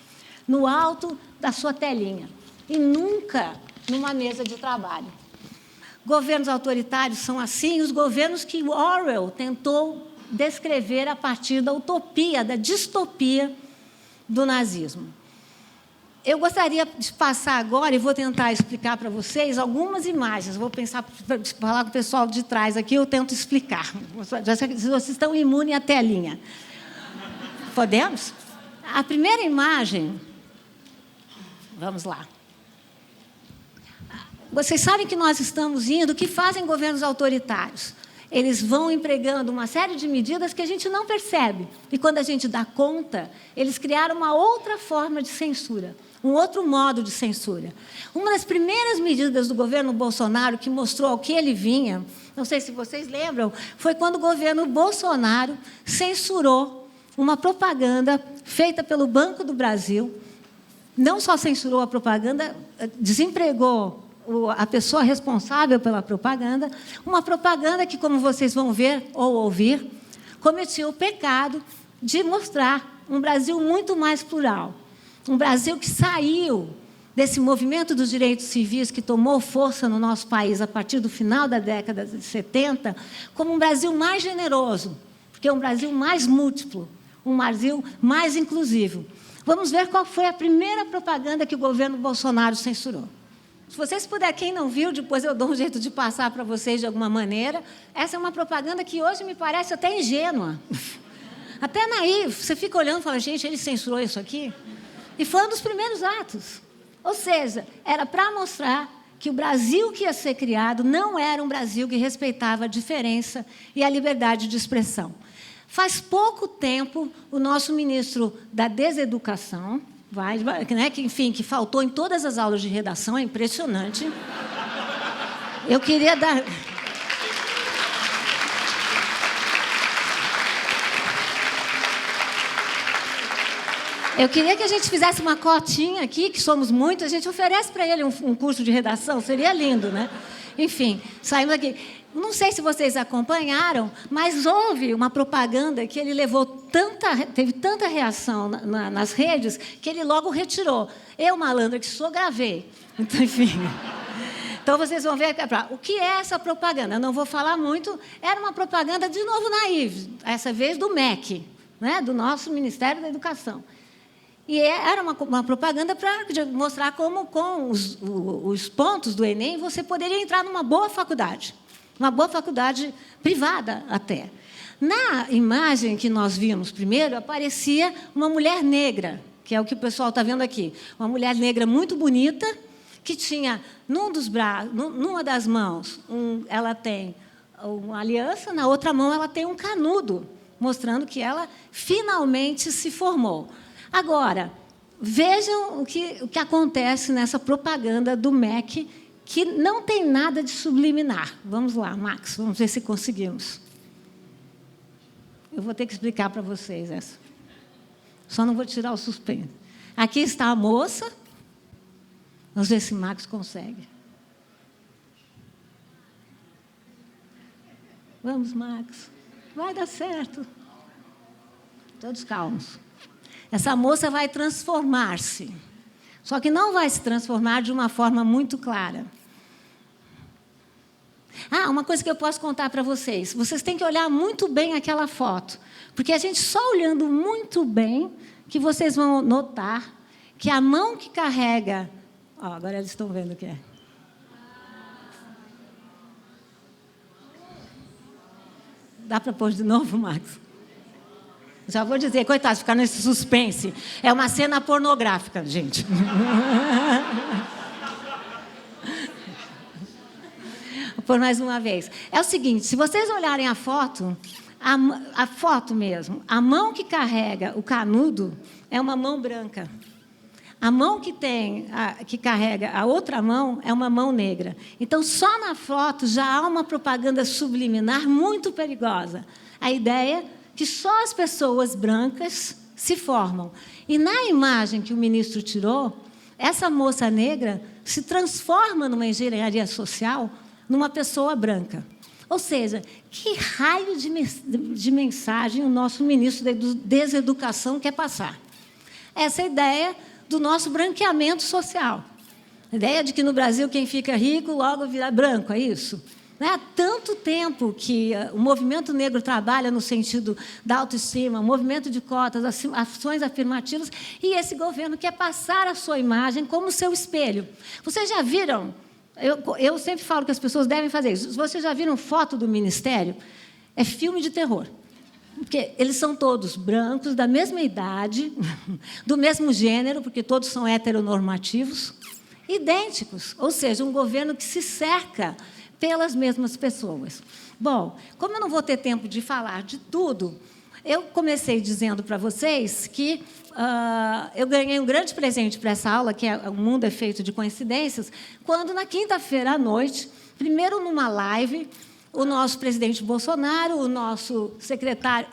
no alto da sua telinha, e nunca numa mesa de trabalho. Governos autoritários são assim os governos que Orwell tentou descrever a partir da utopia, da distopia do nazismo. Eu gostaria de passar agora, e vou tentar explicar para vocês algumas imagens. Vou falar com o pessoal de trás aqui, eu tento explicar. Vocês estão imunes à telinha. Podemos? A primeira imagem... Vamos lá. Vocês sabem que nós estamos indo, o que fazem governos autoritários? Eles vão empregando uma série de medidas que a gente não percebe. E quando a gente dá conta, eles criaram uma outra forma de censura, um outro modo de censura. Uma das primeiras medidas do governo Bolsonaro que mostrou ao que ele vinha, não sei se vocês lembram, foi quando o governo Bolsonaro censurou uma propaganda feita pelo Banco do Brasil. Não só censurou a propaganda, desempregou a pessoa responsável pela propaganda, uma propaganda que, como vocês vão ver ou ouvir, cometia o pecado de mostrar um Brasil muito mais plural. Um Brasil que saiu desse movimento dos direitos civis que tomou força no nosso país a partir do final da década de 70, como um Brasil mais generoso, porque é um Brasil mais múltiplo, um Brasil mais inclusivo. Vamos ver qual foi a primeira propaganda que o governo Bolsonaro censurou. Se vocês puderem, quem não viu, depois eu dou um jeito de passar para vocês de alguma maneira. Essa é uma propaganda que hoje me parece até ingênua. Até naí, você fica olhando e fala, gente, ele censurou isso aqui? E foi um dos primeiros atos. Ou seja, era para mostrar que o Brasil que ia ser criado não era um Brasil que respeitava a diferença e a liberdade de expressão. Faz pouco tempo, o nosso ministro da Deseducação, né, que faltou em todas as aulas de redação, é impressionante. Eu queria dar... Eu queria que a gente fizesse uma cotinha aqui, que somos muitos, a gente oferece para ele um curso de redação, seria lindo, né? Enfim, saímos daqui. Não sei se vocês acompanharam, mas houve uma propaganda que ele teve tanta reação nas redes, que ele logo retirou. Eu, malandra que sou, gravei. Então, enfim... Então, vocês vão ver o que é essa propaganda. Eu não vou falar muito. Era uma propaganda, de novo, naive, essa vez do MEC, né, do nosso Ministério da Educação. E era uma propaganda para mostrar como, com os pontos do Enem, você poderia entrar numa boa faculdade privada até. Na imagem que nós vimos primeiro, aparecia uma mulher negra, que é o que o pessoal está vendo aqui. Uma mulher negra muito bonita, que tinha, numa das mãos, ela tem uma aliança, na outra mão ela tem um canudo, mostrando que ela finalmente se formou. Agora, vejam o que acontece nessa propaganda do MEC, que não tem nada de subliminar. Vamos lá, Max, vamos ver se conseguimos. Eu vou ter que explicar para vocês essa. Só não vou tirar o suspense. Aqui está a moça. Vamos ver se Max consegue. Vamos, Max. Vai dar certo. Todos calmos. Essa moça vai transformar-se. Só que não vai se transformar de uma forma muito clara. Uma coisa que eu posso contar para vocês. Vocês têm que olhar muito bem aquela foto. Porque a gente só olhando muito bem que vocês vão notar que a mão que carrega... agora eles estão vendo o que é. Dá para pôr de novo, Max? Já vou dizer, coitado, ficar nesse suspense. É uma cena pornográfica, gente. Vou pôr mais uma vez. É o seguinte, se vocês olharem a foto mesmo, a mão que carrega o canudo é uma mão branca. A mão que carrega a outra mão é uma mão negra. Então, só na foto já há uma propaganda subliminar muito perigosa. A ideia que só as pessoas brancas se formam. E na imagem que o ministro tirou, essa moça negra se transforma numa engenharia social, numa pessoa branca. Ou seja, que raio de mensagem o nosso ministro da Deseducação quer passar? Essa é a ideia do nosso branqueamento social. A ideia de que no Brasil quem fica rico logo vira branco, é isso? Há tanto tempo que o movimento negro trabalha no sentido da autoestima, o movimento de cotas, ações afirmativas, e esse governo quer passar a sua imagem como seu espelho. Vocês já viram? Eu sempre falo que as pessoas devem fazer isso. Vocês já viram foto do Ministério? É filme de terror. Porque eles são todos brancos, da mesma idade, do mesmo gênero, porque todos são heteronormativos, idênticos. Ou seja, um governo que se cerca pelas mesmas pessoas. Bom, como eu não vou ter tempo de falar de tudo, eu comecei dizendo para vocês que eu ganhei um grande presente para essa aula, que é O Mundo é Feito de Coincidências, quando, na quinta-feira à noite, primeiro numa live, o nosso presidente Bolsonaro, o nosso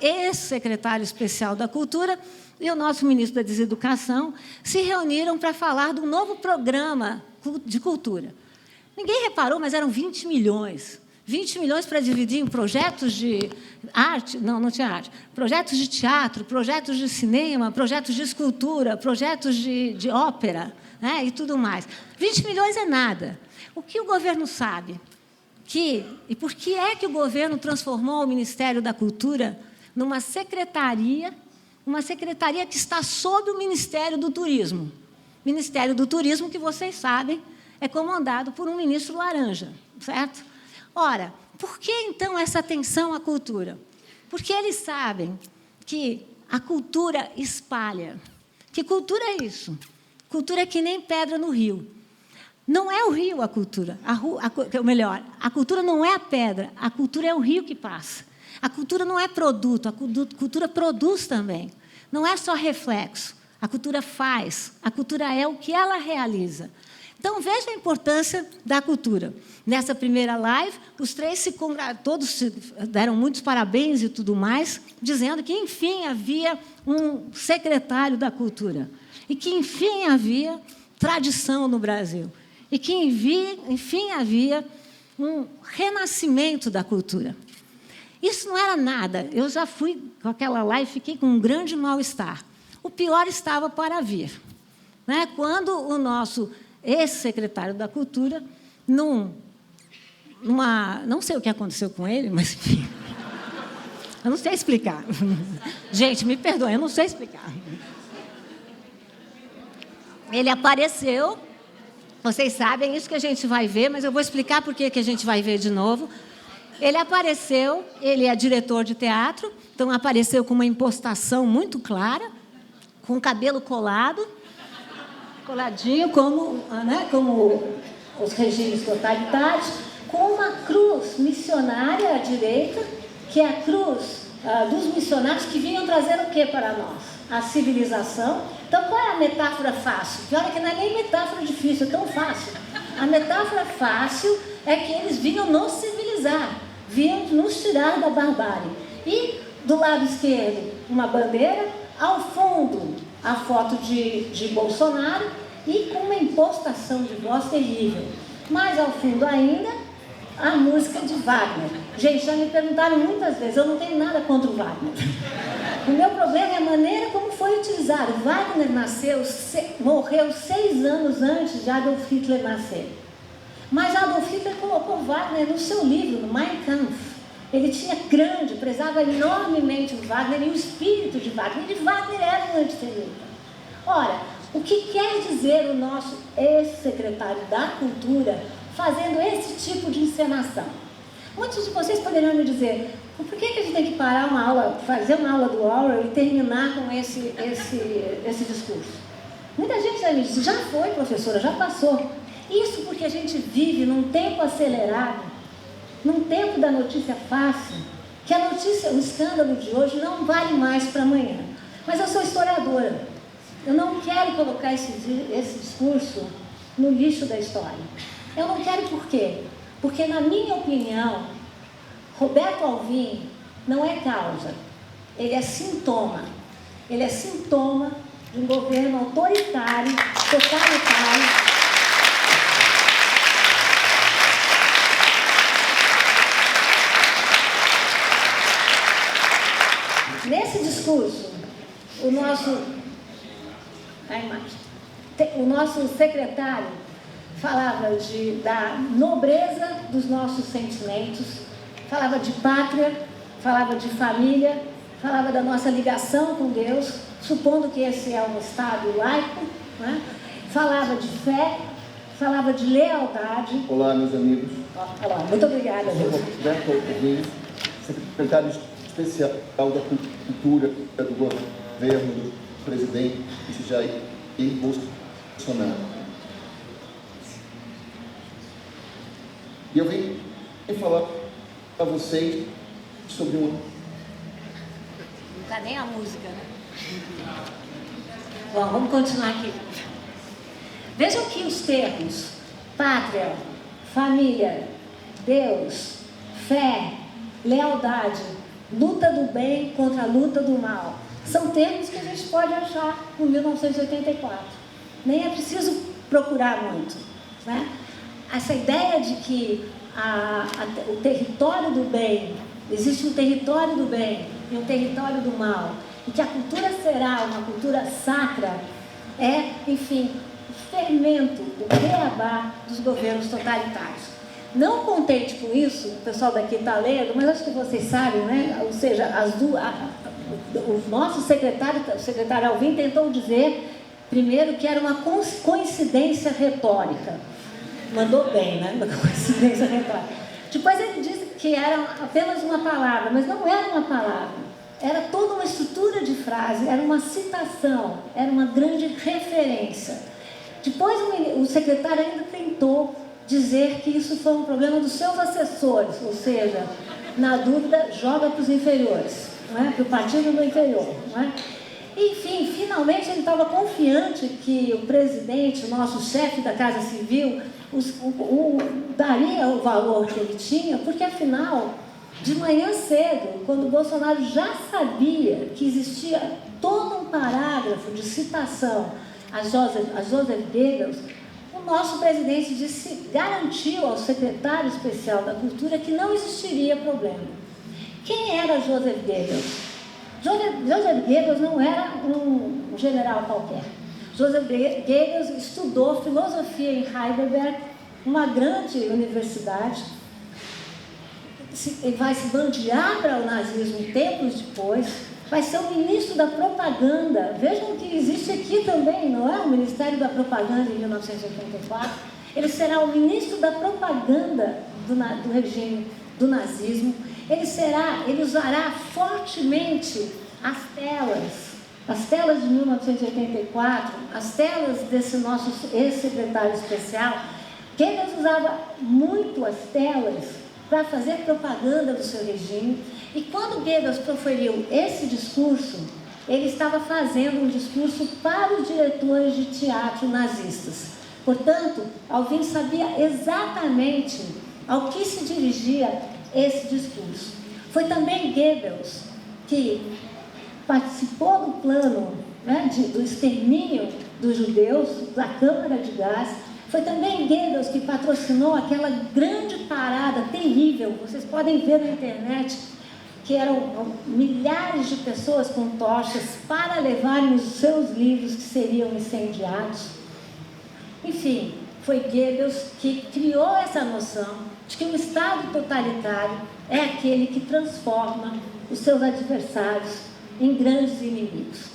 ex-secretário especial da Cultura e o nosso ministro da Deseducação se reuniram para falar de um novo programa de cultura. Ninguém reparou, mas eram 20 milhões. 20 milhões para dividir em projetos de arte, não tinha arte, projetos de teatro, projetos de cinema, projetos de escultura, projetos de ópera, né, e tudo mais. 20 milhões é nada. O que o governo sabe? E por que é que o governo transformou o Ministério da Cultura numa secretaria que está sob o Ministério do Turismo? Ministério do Turismo, que vocês sabem, é comandado por um ministro laranja, certo? Ora, por que, então, essa atenção à cultura? Porque eles sabem que a cultura espalha. Que cultura é isso? Cultura é que nem pedra no rio. Não é o rio a cultura, ou melhor, a cultura não é a pedra, a cultura é o rio que passa. A cultura não é produto, a cultura produz também. Não é só reflexo, A cultura faz, a cultura é o que ela realiza. Então, veja a importância da cultura. Nessa primeira live, os três todos se deram muitos parabéns e tudo mais, dizendo que, enfim, havia um secretário da cultura. E que, enfim, havia tradição no Brasil. E que, enfim, havia um renascimento da cultura. Isso não era nada. Eu já fui com aquela live e fiquei com um grande mal-estar. O pior estava para vir. Né? Quando o nosso ex-secretário da Cultura, não sei o que aconteceu com ele, mas, enfim, eu não sei explicar. Gente, me perdoem, eu não sei explicar. Ele apareceu, vocês sabem, é isso que a gente vai ver, mas eu vou explicar por que a gente vai ver de novo. Ele apareceu, ele é diretor de teatro, então apareceu com uma impostação muito clara, com o cabelo coladinho, como os regimes totalitários, com uma cruz missionária à direita, que é a cruz dos missionários que vinham trazer o que para nós? A civilização. Então, qual é a metáfora fácil? Pior é que não é nem metáfora difícil, é tão fácil. A metáfora fácil é que eles vinham nos civilizar, vinham nos tirar da barbárie. E, do lado esquerdo, uma bandeira, ao fundo, a foto de Bolsonaro e com uma impostação de voz terrível. Mais ao fundo ainda, a música de Wagner. Gente, já me perguntaram muitas vezes, eu não tenho nada contra o Wagner. O meu problema é a maneira como foi utilizado. Wagner morreu 6 anos antes de Adolf Hitler nascer. Mas Adolf Hitler colocou Wagner no seu livro, no Mein Kampf. Ele tinha prezava enormemente o Wagner e o espírito de Wagner. E Wagner era um antissemita. Ora, o que quer dizer o nosso ex-secretário da Cultura fazendo esse tipo de encenação? Muitos de vocês poderiam me dizer, por que a gente tem que parar uma aula, fazer uma aula do Orwell e terminar com esse discurso? Muita gente já me disse, já foi, professora, já passou. Isso porque a gente vive num tempo acelerado, num tempo da notícia fácil, que a notícia, o escândalo de hoje não vale mais para amanhã. Mas eu sou historiadora. Eu não quero colocar esse discurso no lixo da história. Eu não quero por quê? Porque, na minha opinião, Roberto Alvim não é causa. Ele é sintoma. Ele é sintoma de um governo autoritário, totalitário. Nesse discurso, o nosso secretário falava da nobreza dos nossos sentimentos, falava de pátria, falava de família, falava da nossa ligação com Deus, supondo que esse é um Estado laico, né? Falava de fé, falava de lealdade. Olá, meus amigos. Olá, muito obrigada. Eu sou Roberto Alvim, secretário especial da Cultura do governo do presidente Jair Bolsonaro. E eu venho falar para vocês sobre uma... Não está nem a música, né? Bom, vamos continuar aqui. Vejam que os termos pátria, família, Deus, fé, lealdade, luta do bem contra a luta do mal, são termos que a gente pode achar em 1984. Nem é preciso procurar muito, né? Essa ideia de que o território do bem, existe um território do bem e um território do mal, e que a cultura será uma cultura sacra, é, enfim, o fermento, o beabá dos governos totalitários. Não contente com isso, o pessoal daqui está lendo, mas acho que vocês sabem, né? Ou seja, o nosso o secretário Alvim tentou dizer, primeiro, que era uma coincidência retórica. Mandou bem, né? Uma coincidência retórica. Depois ele disse que era apenas uma palavra, mas não era uma palavra. Era toda uma estrutura de frase, era uma citação, era uma grande referência. Depois o secretário ainda tentou dizer que isso foi um problema dos seus assessores, ou seja, na dúvida, joga para os inferiores, não é? Para o partido do inferior. Não é? Enfim, finalmente ele estava confiante que o presidente, o nosso chefe da Casa Civil, daria o valor que ele tinha, porque afinal, de manhã cedo, quando o Bolsonaro já sabia que existia todo um parágrafo de citação a Joseph Goebbels, o nosso presidente garantiu ao secretário especial da Cultura que não existiria problema. Quem era Joseph Goebbels? Joseph Goebbels não era um general qualquer. Joseph Goebbels estudou filosofia em Heidelberg, uma grande universidade. Ele vai se bandear para o nazismo tempos depois, vai ser o ministro da propaganda. Vejam que existe aqui também, não é? O Ministério da Propaganda em 1984. Ele será o ministro da propaganda do regime do nazismo. Ele usará fortemente as telas de 1984, as telas desse nosso ex-secretário especial. Goebbels usava muito as telas para fazer propaganda do seu regime. E quando Goebbels proferiu esse discurso, ele estava fazendo um discurso para os diretores de teatro nazistas. Portanto, Alvim sabia exatamente ao que se dirigia esse discurso. Foi também Goebbels que participou do plano, né, do extermínio dos judeus, da Câmara de Gás. Foi também Goebbels que patrocinou aquela grande parada terrível, vocês podem ver na internet, que eram milhares de pessoas com tochas para levarem os seus livros que seriam incendiados. Enfim, foi Goebbels que criou essa noção de que um Estado totalitário é aquele que transforma os seus adversários em grandes inimigos.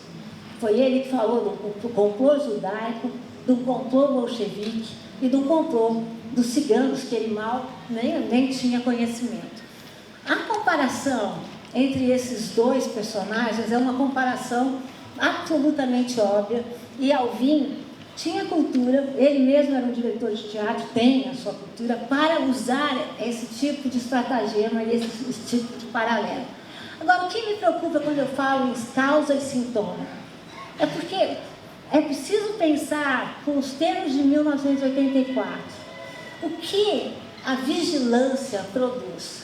Foi ele que falou do complô judaico, do complô bolchevique e do complô dos ciganos, que ele mal nem tinha conhecimento. A comparação entre esses dois personagens é uma comparação absolutamente óbvia, e Alvim tinha cultura, ele mesmo era um diretor de teatro, tem a sua cultura, para usar esse tipo de estratagema e esse tipo de paralelo. Agora, o que me preocupa quando eu falo em causa e sintoma? É porque é preciso pensar com os termos de 1984, o que a vigilância produz.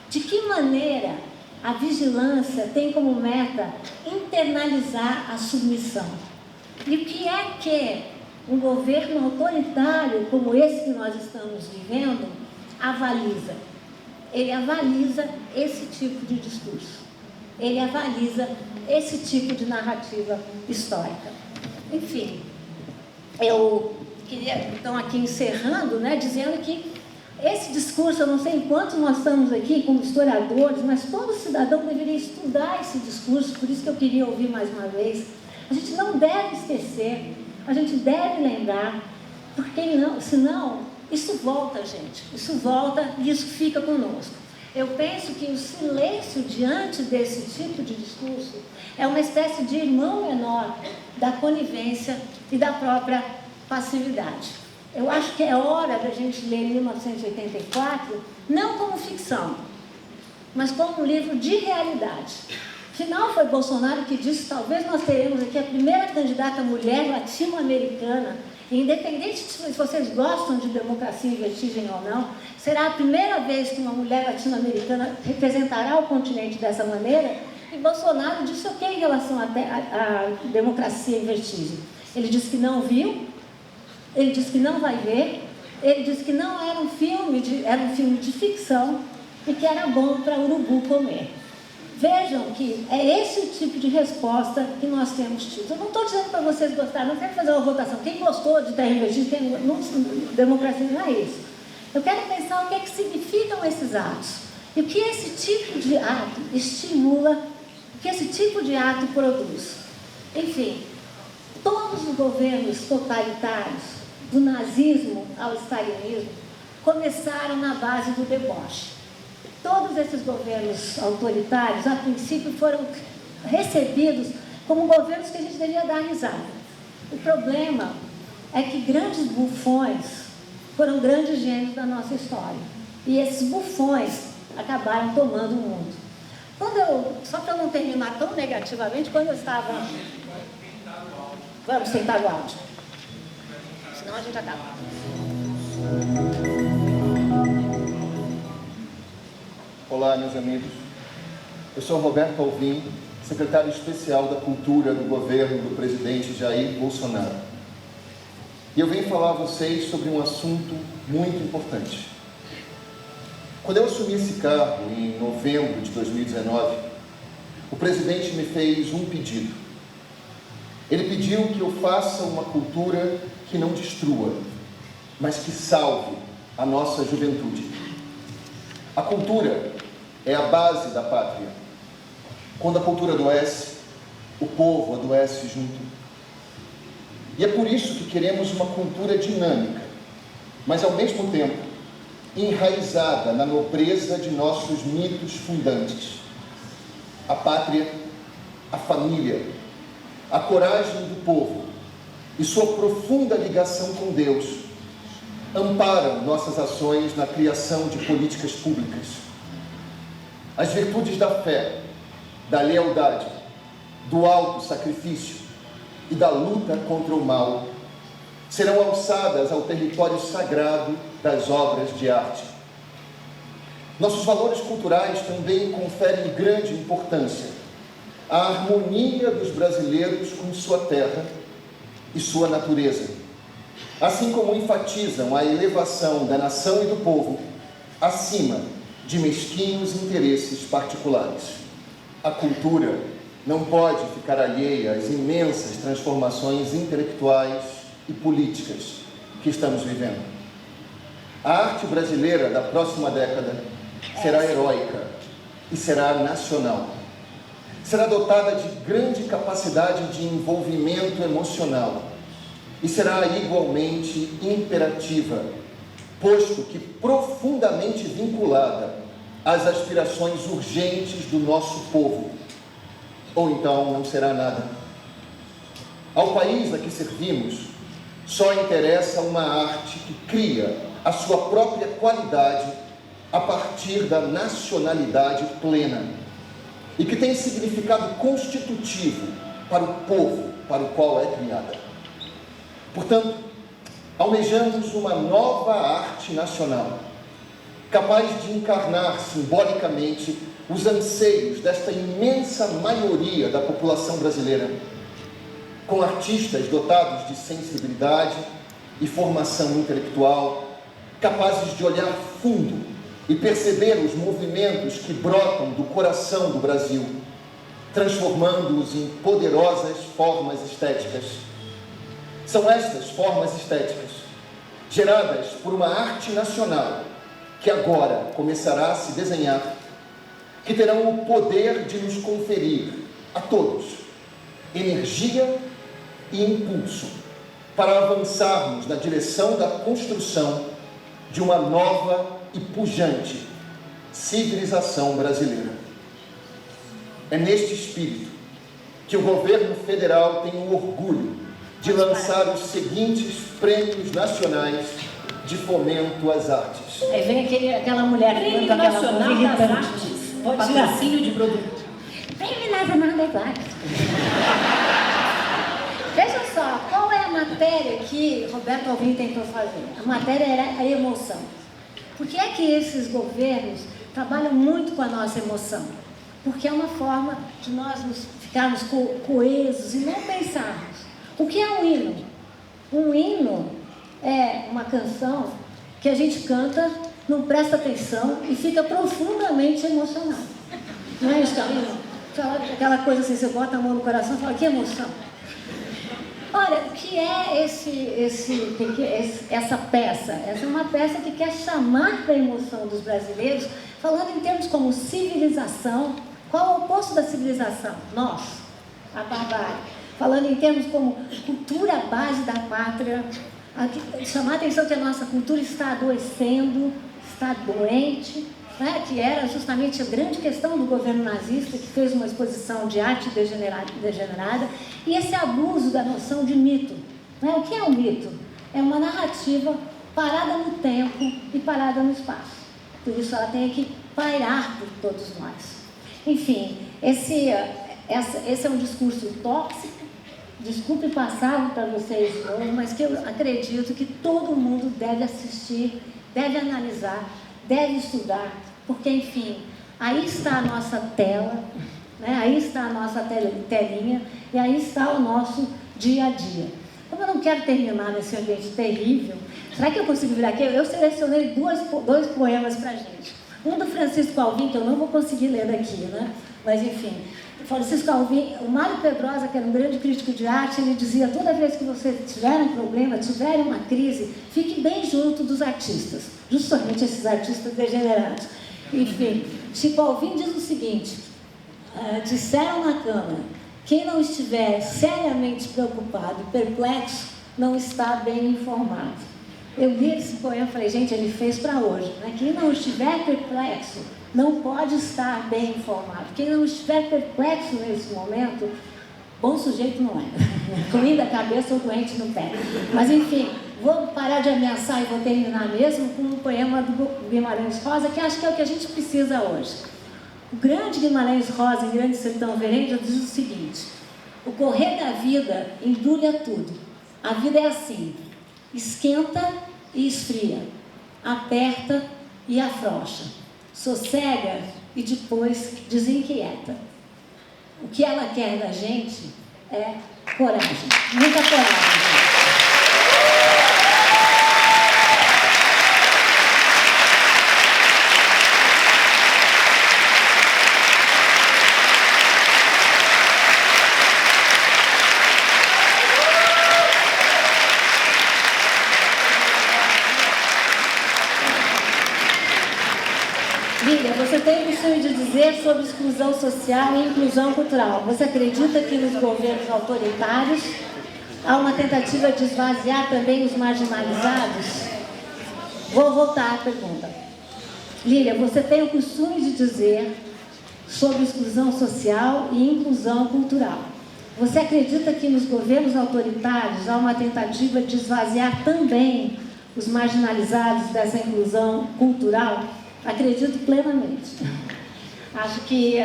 De que maneira a vigilância tem como meta internalizar a submissão? E o que é que um governo autoritário como esse que nós estamos vivendo avaliza? Ele avaliza esse tipo de discurso. Ele avaliza esse tipo de narrativa histórica. Enfim, eu queria, então, aqui encerrando, né, dizendo que esse discurso, eu não sei enquanto nós estamos aqui como historiadores, mas todo cidadão deveria estudar esse discurso, por isso que eu queria ouvir mais uma vez. A gente não deve esquecer, a gente deve lembrar, porque senão isso volta, gente, isso volta e isso fica conosco. Eu penso que o silêncio diante desse tipo de discurso é uma espécie de irmão menor da conivência e da própria passividade. Eu acho que é hora da gente ler 1984, não como ficção, mas como um livro de realidade. Afinal, foi Bolsonaro que disse: talvez nós teremos aqui a primeira candidata mulher latino-americana, independente se vocês gostam de democracia em vertigem ou não, será a primeira vez que uma mulher latino-americana representará o continente dessa maneira. E Bolsonaro disse o que em relação à democracia em vertigem? Ele disse que não viu, ele disse que não vai ver, ele disse que não era um filme de ficção e que era bom para urubu comer. Vejam que é esse tipo de resposta que nós temos tido. Eu não estou dizendo para vocês gostarem, não quero fazer uma votação. Quem gostou de terra invertida, democracia não é isso. Eu quero pensar o que é que significam esses atos. E o que esse tipo de ato estimula, o que esse tipo de ato produz. Enfim, todos os governos totalitários, do nazismo ao stalinismo, começaram na base do deboche. Todos esses governos autoritários, a princípio, foram recebidos como governos que a gente devia dar risada. O problema é que grandes bufões foram grandes gênios da nossa história. E esses bufões acabaram tomando o mundo. Só para não terminar tão negativamente, quando eu estava... Vamos tentar o áudio. Senão a gente acaba. Olá, meus amigos. Eu sou Roberto Alvim, secretário especial da Cultura do governo do presidente Jair Bolsonaro. E eu venho falar a vocês sobre um assunto muito importante. Quando eu assumi esse cargo, em novembro de 2019, o presidente me fez um pedido. Ele pediu que eu faça uma cultura que não destrua, mas que salve a nossa juventude. A cultura é a base da pátria. Quando a cultura adoece, o povo adoece junto. E é por isso que queremos uma cultura dinâmica, mas ao mesmo tempo enraizada na nobreza de nossos mitos fundantes. A pátria, a família, a coragem do povo e sua profunda ligação com Deus amparam nossas ações na criação de políticas públicas. As virtudes da fé, da lealdade, do auto-sacrifício e da luta contra o mal serão alçadas ao território sagrado das obras de arte. Nossos valores culturais também conferem grande importância à harmonia dos brasileiros com sua terra e sua natureza, assim como enfatizam a elevação da nação e do povo acima de mesquinhos interesses particulares. A cultura não pode ficar alheia às imensas transformações intelectuais e políticas que estamos vivendo. A arte brasileira da próxima década será heróica e será nacional. Será dotada de grande capacidade de envolvimento emocional e será igualmente imperativa, posto que profundamente vinculada às aspirações urgentes do nosso povo. Ou então não será nada. Ao país a que servimos, só interessa uma arte que cria a sua própria qualidade a partir da nacionalidade plena e que tem significado constitutivo para o povo para o qual é criada. Portanto, almejamos uma nova arte nacional, capaz de encarnar simbolicamente os anseios desta imensa maioria da população brasileira, com artistas dotados de sensibilidade e formação intelectual, capazes de olhar fundo e perceber os movimentos que brotam do coração do Brasil, transformando-os em poderosas formas estéticas. São estas formas estéticas, geradas por uma arte nacional, que agora começará a se desenhar, que terão o poder de nos conferir, a todos, energia e impulso para avançarmos na direção da construção de uma nova e pujante civilização brasileira. É neste espírito que o governo federal tem o orgulho de lançar os seguintes prêmios nacionais de fomento às artes. Aí vem aquela mulher que Prêmio canta aquela Nacional voz das irritante. Artes, Pode patrocínio de produto. Prêmio Nacional das Artes. Veja só, qual é a matéria que Roberto Alvim tentou fazer? A matéria era a emoção. Por que é que esses governos trabalham muito com a nossa emoção? Porque é uma forma de nós ficarmos coesos e não pensarmos. O que é um hino? Um hino é uma canção que a gente canta, não presta atenção e fica profundamente emocionado. Não é isso, Carlinhos? Aquela coisa assim, você bota a mão no coração e fala, que emoção. Olha, o que é essa peça? Essa é uma peça que quer chamar para a emoção dos brasileiros, falando em termos como civilização. Qual é o oposto da civilização? Nós, a barbárie. Falando em termos como cultura base da pátria, chamar a atenção que a nossa cultura está adoecendo, está doente, né? Que era justamente a grande questão do governo nazista, que fez uma exposição de arte degenerada, e esse abuso da noção de mito. Né? O que é um mito? É uma narrativa parada no tempo e parada no espaço. Por isso ela tem que pairar por todos nós. Enfim, esse é um discurso tóxico, desculpe passar para vocês de novo, mas que eu acredito que todo mundo deve assistir, deve analisar, deve estudar, porque, enfim, aí está a nossa tela, né? Aí está a nossa telinha e aí está o nosso dia a dia. Como eu não quero terminar nesse ambiente terrível, será que eu consigo vir aqui? Eu selecionei dois poemas para a gente. Um do Francisco Alvim, que eu não vou conseguir ler daqui, né? Mas, enfim, Francisco Alvim, o Mário Pedrosa, que era um grande crítico de arte, ele dizia: toda vez que você tiver um problema, tiver uma crise, fique bem junto dos artistas, justamente esses artistas degenerados. Enfim, Chico Alvim diz o seguinte: disseram na Câmara, quem não estiver seriamente preocupado e perplexo, não está bem informado. Eu li esse poema e falei, gente, ele fez para hoje, né? Quem não estiver perplexo não pode estar bem informado. Quem não estiver perplexo nesse momento, bom sujeito não é. Ruim da cabeça ou doente no pé. Mas, enfim, vou parar de ameaçar e vou terminar mesmo com um poema do Guimarães Rosa, que acho que é o que a gente precisa hoje. O grande Guimarães Rosa, em Grande Sertão Veredas, diz o seguinte: o correr da vida endulha tudo. A vida é assim: esquenta e esfria, aperta e afrouxa, sossega e depois desinquieta. O que ela quer da gente é coragem, muita coragem, gente. Você tem o costume de dizer sobre exclusão social e inclusão cultural. Você acredita que nos governos autoritários há uma tentativa de esvaziar também os marginalizados? Vou voltar à pergunta. Lília, você tem o costume de dizer sobre exclusão social e inclusão cultural. Você acredita que nos governos autoritários há uma tentativa de esvaziar também os marginalizados dessa inclusão cultural? Acredito plenamente. Acho que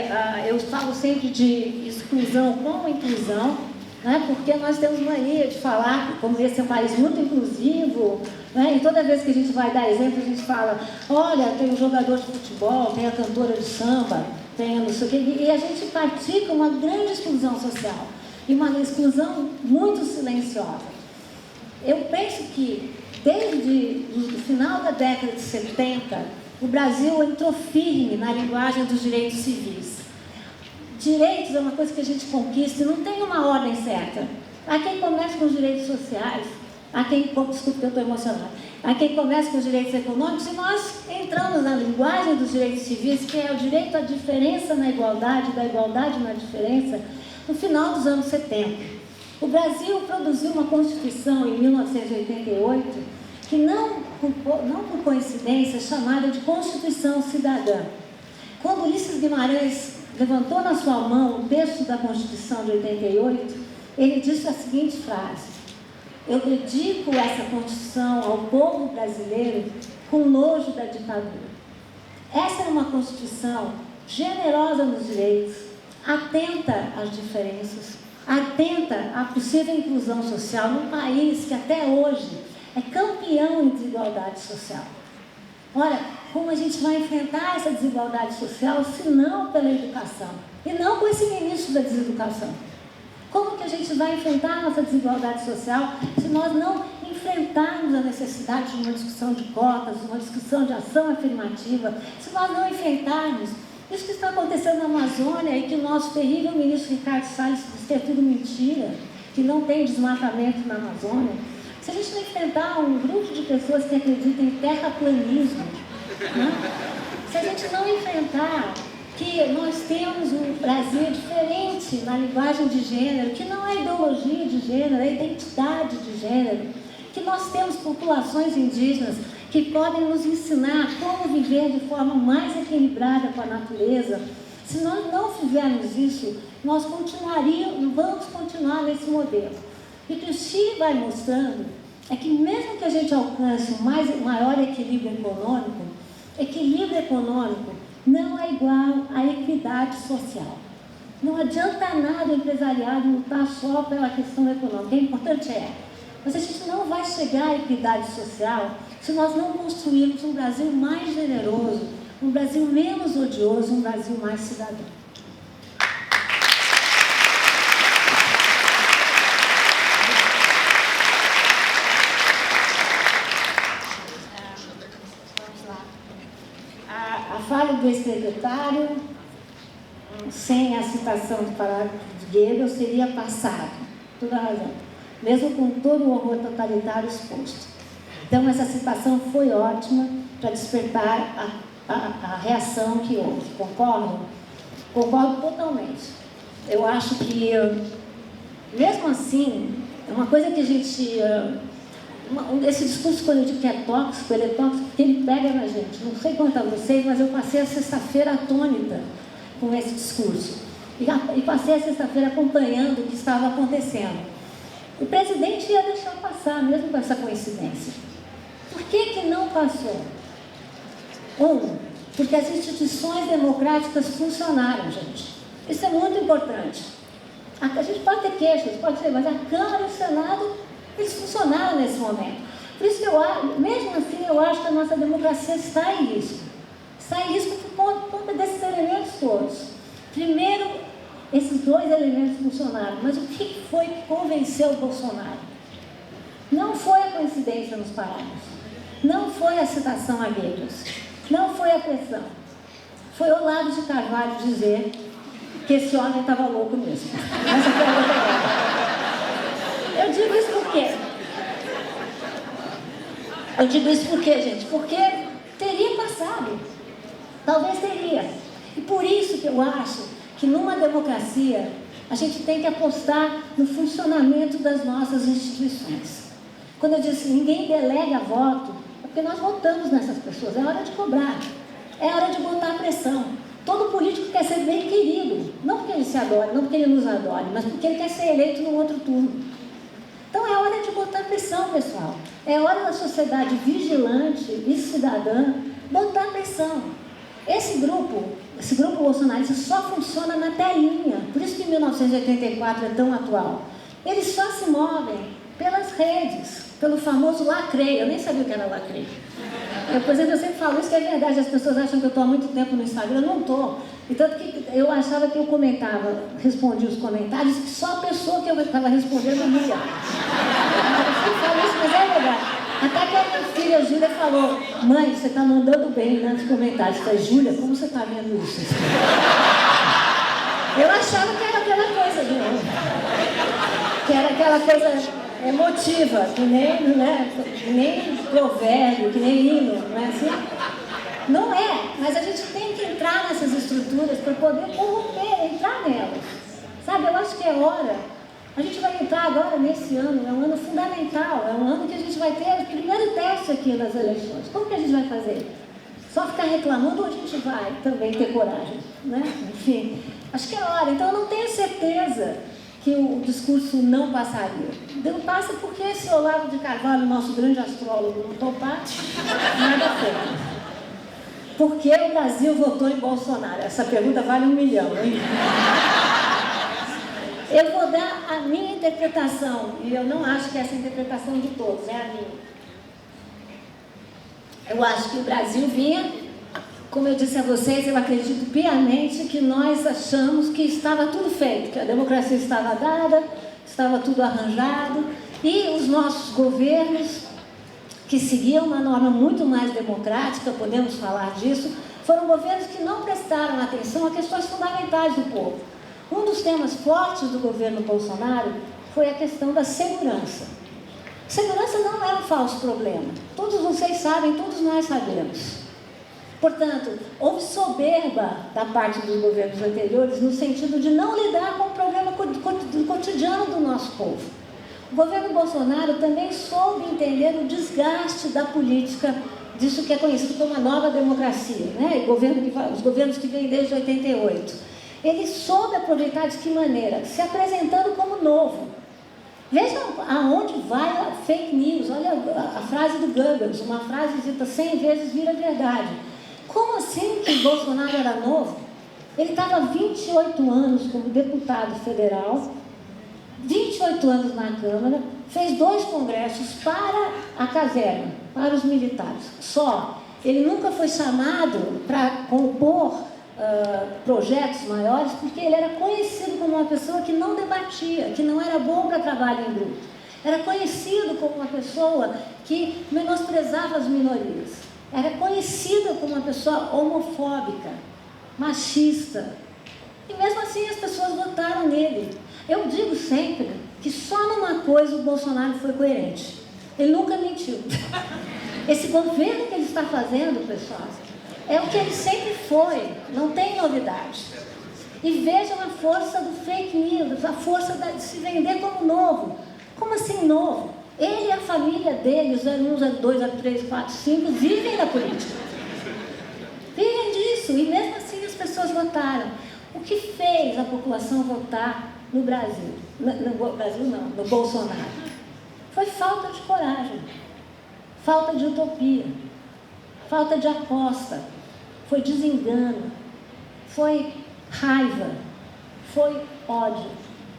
eu falo sempre de exclusão como inclusão, né? Porque nós temos mania de falar como esse é um país muito inclusivo, né? E toda vez que a gente vai dar exemplo, a gente fala, olha, tem um jogador de futebol, tem a cantora de samba, tem a não sei o quê, e a gente pratica uma grande exclusão social, e uma exclusão muito silenciosa. Eu penso que desde o final da década de 70, o Brasil entrou firme na linguagem dos direitos civis. Direitos é uma coisa que a gente conquista e não tem uma ordem certa. Há quem comece com os direitos sociais, há quem, desculpe, eu estou emocionada, há quem comece com os direitos econômicos, e nós entramos na linguagem dos direitos civis, que é o direito à diferença na igualdade, da igualdade na diferença, no final dos anos 70. O Brasil produziu uma Constituição em 1988, que não por coincidência é chamada de Constituição Cidadã. Quando Ulisses Guimarães levantou na sua mão o texto da Constituição de 88, ele disse a seguinte frase: eu dedico essa Constituição ao povo brasileiro com nojo da ditadura. Essa é uma Constituição generosa nos direitos, atenta às diferenças, atenta à possível inclusão social num país que até hoje é campeão em desigualdade social. Olha, como a gente vai enfrentar essa desigualdade social se não pela educação? E não com esse ministro da deseducação. Como que a gente vai enfrentar a nossa desigualdade social se nós não enfrentarmos a necessidade de uma discussão de cotas, uma discussão de ação afirmativa, se nós não enfrentarmos isso que está acontecendo na Amazônia e que o nosso terrível ministro Ricardo Salles diz que é tudo mentira, que não tem desmatamento na Amazônia? Se a gente não enfrentar um grupo de pessoas que acreditam em terraplanismo, né? Se a gente não enfrentar que nós temos um Brasil diferente na linguagem de gênero, que não é ideologia de gênero, é identidade de gênero, que nós temos populações indígenas que podem nos ensinar como viver de forma mais equilibrada com a natureza. Se nós não fizermos isso, nós vamos continuar nesse modelo. E o que o Chile vai mostrando é que mesmo que a gente alcance um maior equilíbrio econômico não é igual à equidade social. Não adianta nada o empresariado lutar só pela questão econômica, o importante mas a gente não vai chegar à equidade social se nós não construirmos um Brasil mais generoso, um Brasil menos odioso, um Brasil mais cidadão. A fala do ex-secretário, sem a citação do parágrafo de Goebbels, seria passado. Toda a razão. Mesmo com todo o horror totalitário exposto. Então, essa citação foi ótima para despertar a reação que houve. Concordam? Concordo totalmente. Eu acho que, mesmo assim, é uma coisa que a gente... esse discurso, quando eu digo que é tóxico, ele é tóxico porque ele pega na gente. Não sei quanto a vocês, mas eu passei a sexta-feira atônita com esse discurso. E passei a sexta-feira acompanhando o que estava acontecendo. O presidente ia deixar passar, mesmo com essa coincidência. Por que não passou? Porque as instituições democráticas funcionaram, gente. Isso é muito importante. A gente pode ter queixas, pode ter, mas a Câmara e o Senado, eles funcionaram nesse momento. Por isso que mesmo assim, eu acho que a nossa democracia está em risco. Está em risco por conta desses elementos todos. Primeiro, esses dois elementos funcionaram, mas o que foi que convenceu o Bolsonaro? Não foi a coincidência nos parágrafos, não foi a citação a Goebbels, não foi a pressão. Foi o Olavo de Carvalho dizer que esse homem estava louco mesmo. Essa foi a outra. Eu digo isso por quê? Eu digo isso por quê, gente? Porque teria passado. Talvez teria. E por isso que eu acho que numa democracia a gente tem que apostar no funcionamento das nossas instituições. Quando eu disse ninguém delega voto, é porque nós votamos nessas pessoas. É hora de cobrar, é hora de botar pressão. Todo político quer ser bem querido, não porque ele se adore, não porque ele nos adore, mas porque ele quer ser eleito no outro turno. Então é hora de botar pressão, pessoal. É hora da sociedade vigilante e cidadã botar pressão. Esse grupo bolsonarista só funciona na telinha. Por isso que 1984 é tão atual. Eles só se movem pelas redes, pelo famoso lacreio. Eu nem sabia o que era lacreio. Por exemplo, eu sempre falo isso, que é verdade. As pessoas acham que eu estou há muito tempo no Instagram. Eu não estou. E tanto que eu achava que eu respondia os comentários, que só a pessoa que eu estava respondendo lia. Eu sempre falo isso, mas é verdade. Até que a minha filha Júlia falou: mãe, você está mandando bem nos comentários. Eu falei: Júlia, como você está vendo isso? Eu achava que era aquela coisa, que era aquela coisa emotiva, que nem provérbio, que nem hino, não é assim? Não é, mas a gente tem que entrar nessas estruturas para poder corromper, entrar nelas. Sabe, eu acho que é hora. A gente vai entrar agora nesse ano, é um ano fundamental, é um ano que a gente vai ter o primeiro teste aqui nas eleições. Como que a gente vai fazer? Só ficar reclamando ou a gente vai também ter coragem, né? Enfim, acho que é hora. Então eu não tenho certeza que o discurso não passaria. Não passa porque esse Olavo de Carvalho, nosso grande astrólogo, não topar, nada feito. Por que o Brasil votou em Bolsonaro? Essa pergunta vale 1 milhão, hein? Eu vou dar a minha interpretação, e eu não acho que essa é a interpretação de todos, é a minha. Eu acho que o Brasil vinha, como eu disse a vocês, eu acredito piamente que nós achamos que estava tudo feito, que a democracia estava dada, estava tudo arranjado, e os nossos governos, que seguiam uma norma muito mais democrática, podemos falar disso, foram governos que não prestaram atenção a questões fundamentais do povo. Um dos temas fortes do governo Bolsonaro foi a questão da segurança. Segurança não é um falso problema. Todos vocês sabem, todos nós sabemos. Portanto, houve soberba da parte dos governos anteriores no sentido de não lidar com o problema cotidiano do nosso povo. O governo Bolsonaro também soube entender o desgaste da política, disso que é conhecido como a nova democracia, né? Os governos que vêm desde 88. Ele soube aproveitar de que maneira? Se apresentando como novo. Vejam aonde vai a fake news. Olha a frase do Goebbels, uma frase dita 100 vezes vira verdade. Como assim que Bolsonaro era novo? Ele estava há 28 anos como deputado federal, 28 anos na Câmara, fez 2 congressos para a caserna, para os militares. Só. Ele nunca foi chamado para compor projetos maiores, porque ele era conhecido como uma pessoa que não debatia, que não era bom para trabalho em grupo. Era conhecido como uma pessoa que menosprezava as minorias. Era conhecido como uma pessoa homofóbica, machista. E mesmo assim as pessoas votaram nele. Eu digo sempre que só numa coisa o Bolsonaro foi coerente. Ele nunca mentiu. Esse governo que ele está fazendo, pessoal, é o que ele sempre foi, não tem novidade. E vejam a força do fake news, a força de se vender como novo. Como assim novo? Ele e a família dele, os 01, 02, 03, 4, 5, vivem da política. Vivem disso, e mesmo assim as pessoas votaram. O que fez a população votar no Brasil? No Brasil não, no Bolsonaro. Foi falta de coragem, falta de utopia, falta de aposta, foi desengano, foi raiva, foi ódio.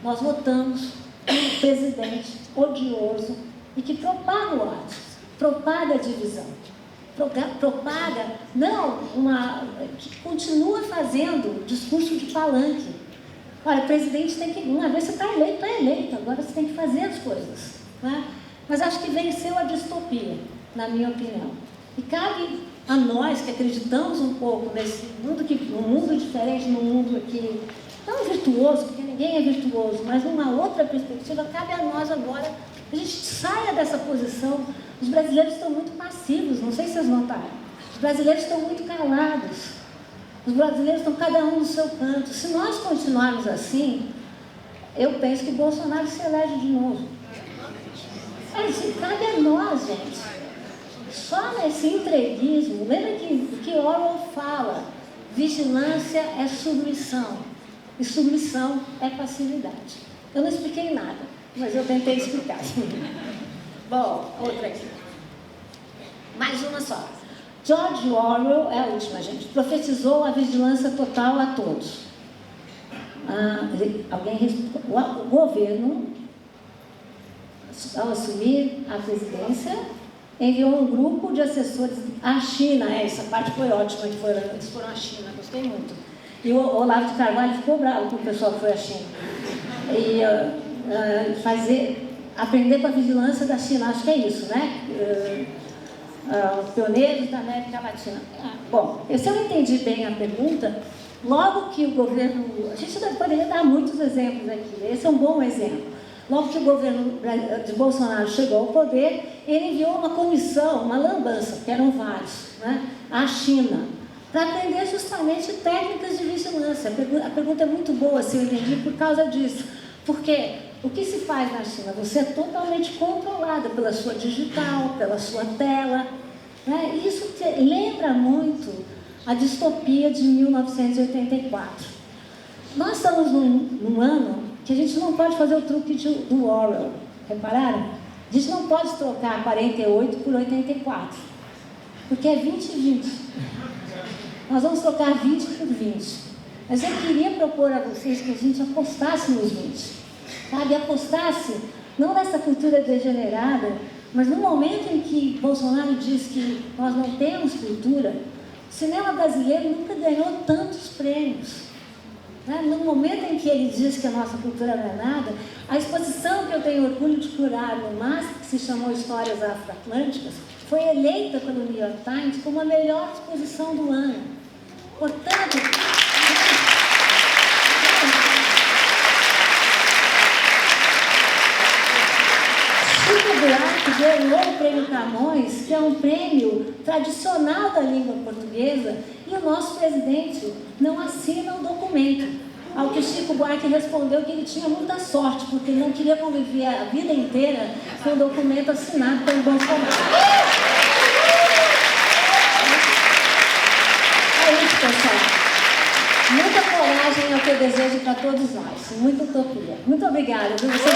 Nós votamos um presidente odioso e que propaga o ódio, propaga a divisão, propaga, que continua fazendo discurso de palanque. Olha, o presidente tem que, uma vez você está eleito, agora você tem que fazer as coisas. Né? Mas acho que venceu a distopia, na minha opinião. E cabe a nós que acreditamos um pouco nesse mundo, num mundo diferente, num mundo aqui não virtuoso, porque ninguém é virtuoso, mas numa outra perspectiva, cabe a nós agora que a gente saia dessa posição. Os brasileiros estão muito passivos, não sei se vocês notaram. Os brasileiros estão muito calados. Os brasileiros estão cada um no seu canto. Se nós continuarmos assim, eu penso que Bolsonaro se elege de novo. Mas cabe a nós, gente. Só nesse entreguismo, lembra que Orwell fala, vigilância é submissão, e submissão é passividade. Eu não expliquei nada, mas eu tentei explicar. Bom, outra aqui. Mais uma só. George Orwell, é a última, gente, profetizou a vigilância total a todos. O governo, ao assumir a presidência, enviou um grupo de assessores à China. Essa parte foi ótima, eles foram à China, gostei muito. E o Olavo de Carvalho ficou bravo com o pessoal que foi à China. E aprender com a vigilância da China, acho que é isso, né? Os pioneiros da América Latina. Bom, se eu entendi bem a pergunta, logo que o governo... A gente poderia dar muitos exemplos aqui, esse é um bom exemplo. Logo que o governo de Bolsonaro chegou ao poder, ele enviou uma comissão, uma lambança, que eram vários, né, à China, para aprender justamente técnicas de vigilância. A pergunta é muito boa, se eu entendi, por causa disso. Porque o que se faz na China? Você é totalmente controlada pela sua digital, pela sua tela. Né? Isso lembra muito a distopia de 1984. Nós estamos num ano que a gente não pode fazer o truque do Orwell. Repararam? A gente não pode trocar 48 por 84, porque é 20 e 20. Nós vamos trocar 20 por 20. Mas eu queria propor a vocês que a gente apostasse nos 20. Sabe? Apostasse, não nessa cultura degenerada, mas no momento em que Bolsonaro diz que nós não temos cultura, o cinema brasileiro nunca ganhou tantos prêmios. No momento em que ele diz que a nossa cultura não é nada, a exposição que eu tenho orgulho de curar no MASP, que se chamou Histórias Afroatlânticas, foi eleita pelo New York Times como a melhor exposição do ano. Portanto, Chico Buarque ganhou o Prêmio Camões, que é um prêmio tradicional da língua portuguesa, e o nosso presidente não assina o documento. Ao que Chico Buarque respondeu que ele tinha muita sorte, porque ele não queria conviver a vida inteira com o documento assinado pelo Bolsonaro. É isso, pessoal. Muita coragem é o que eu desejo para todos nós. Muita utopia. Muito obrigada. Vocês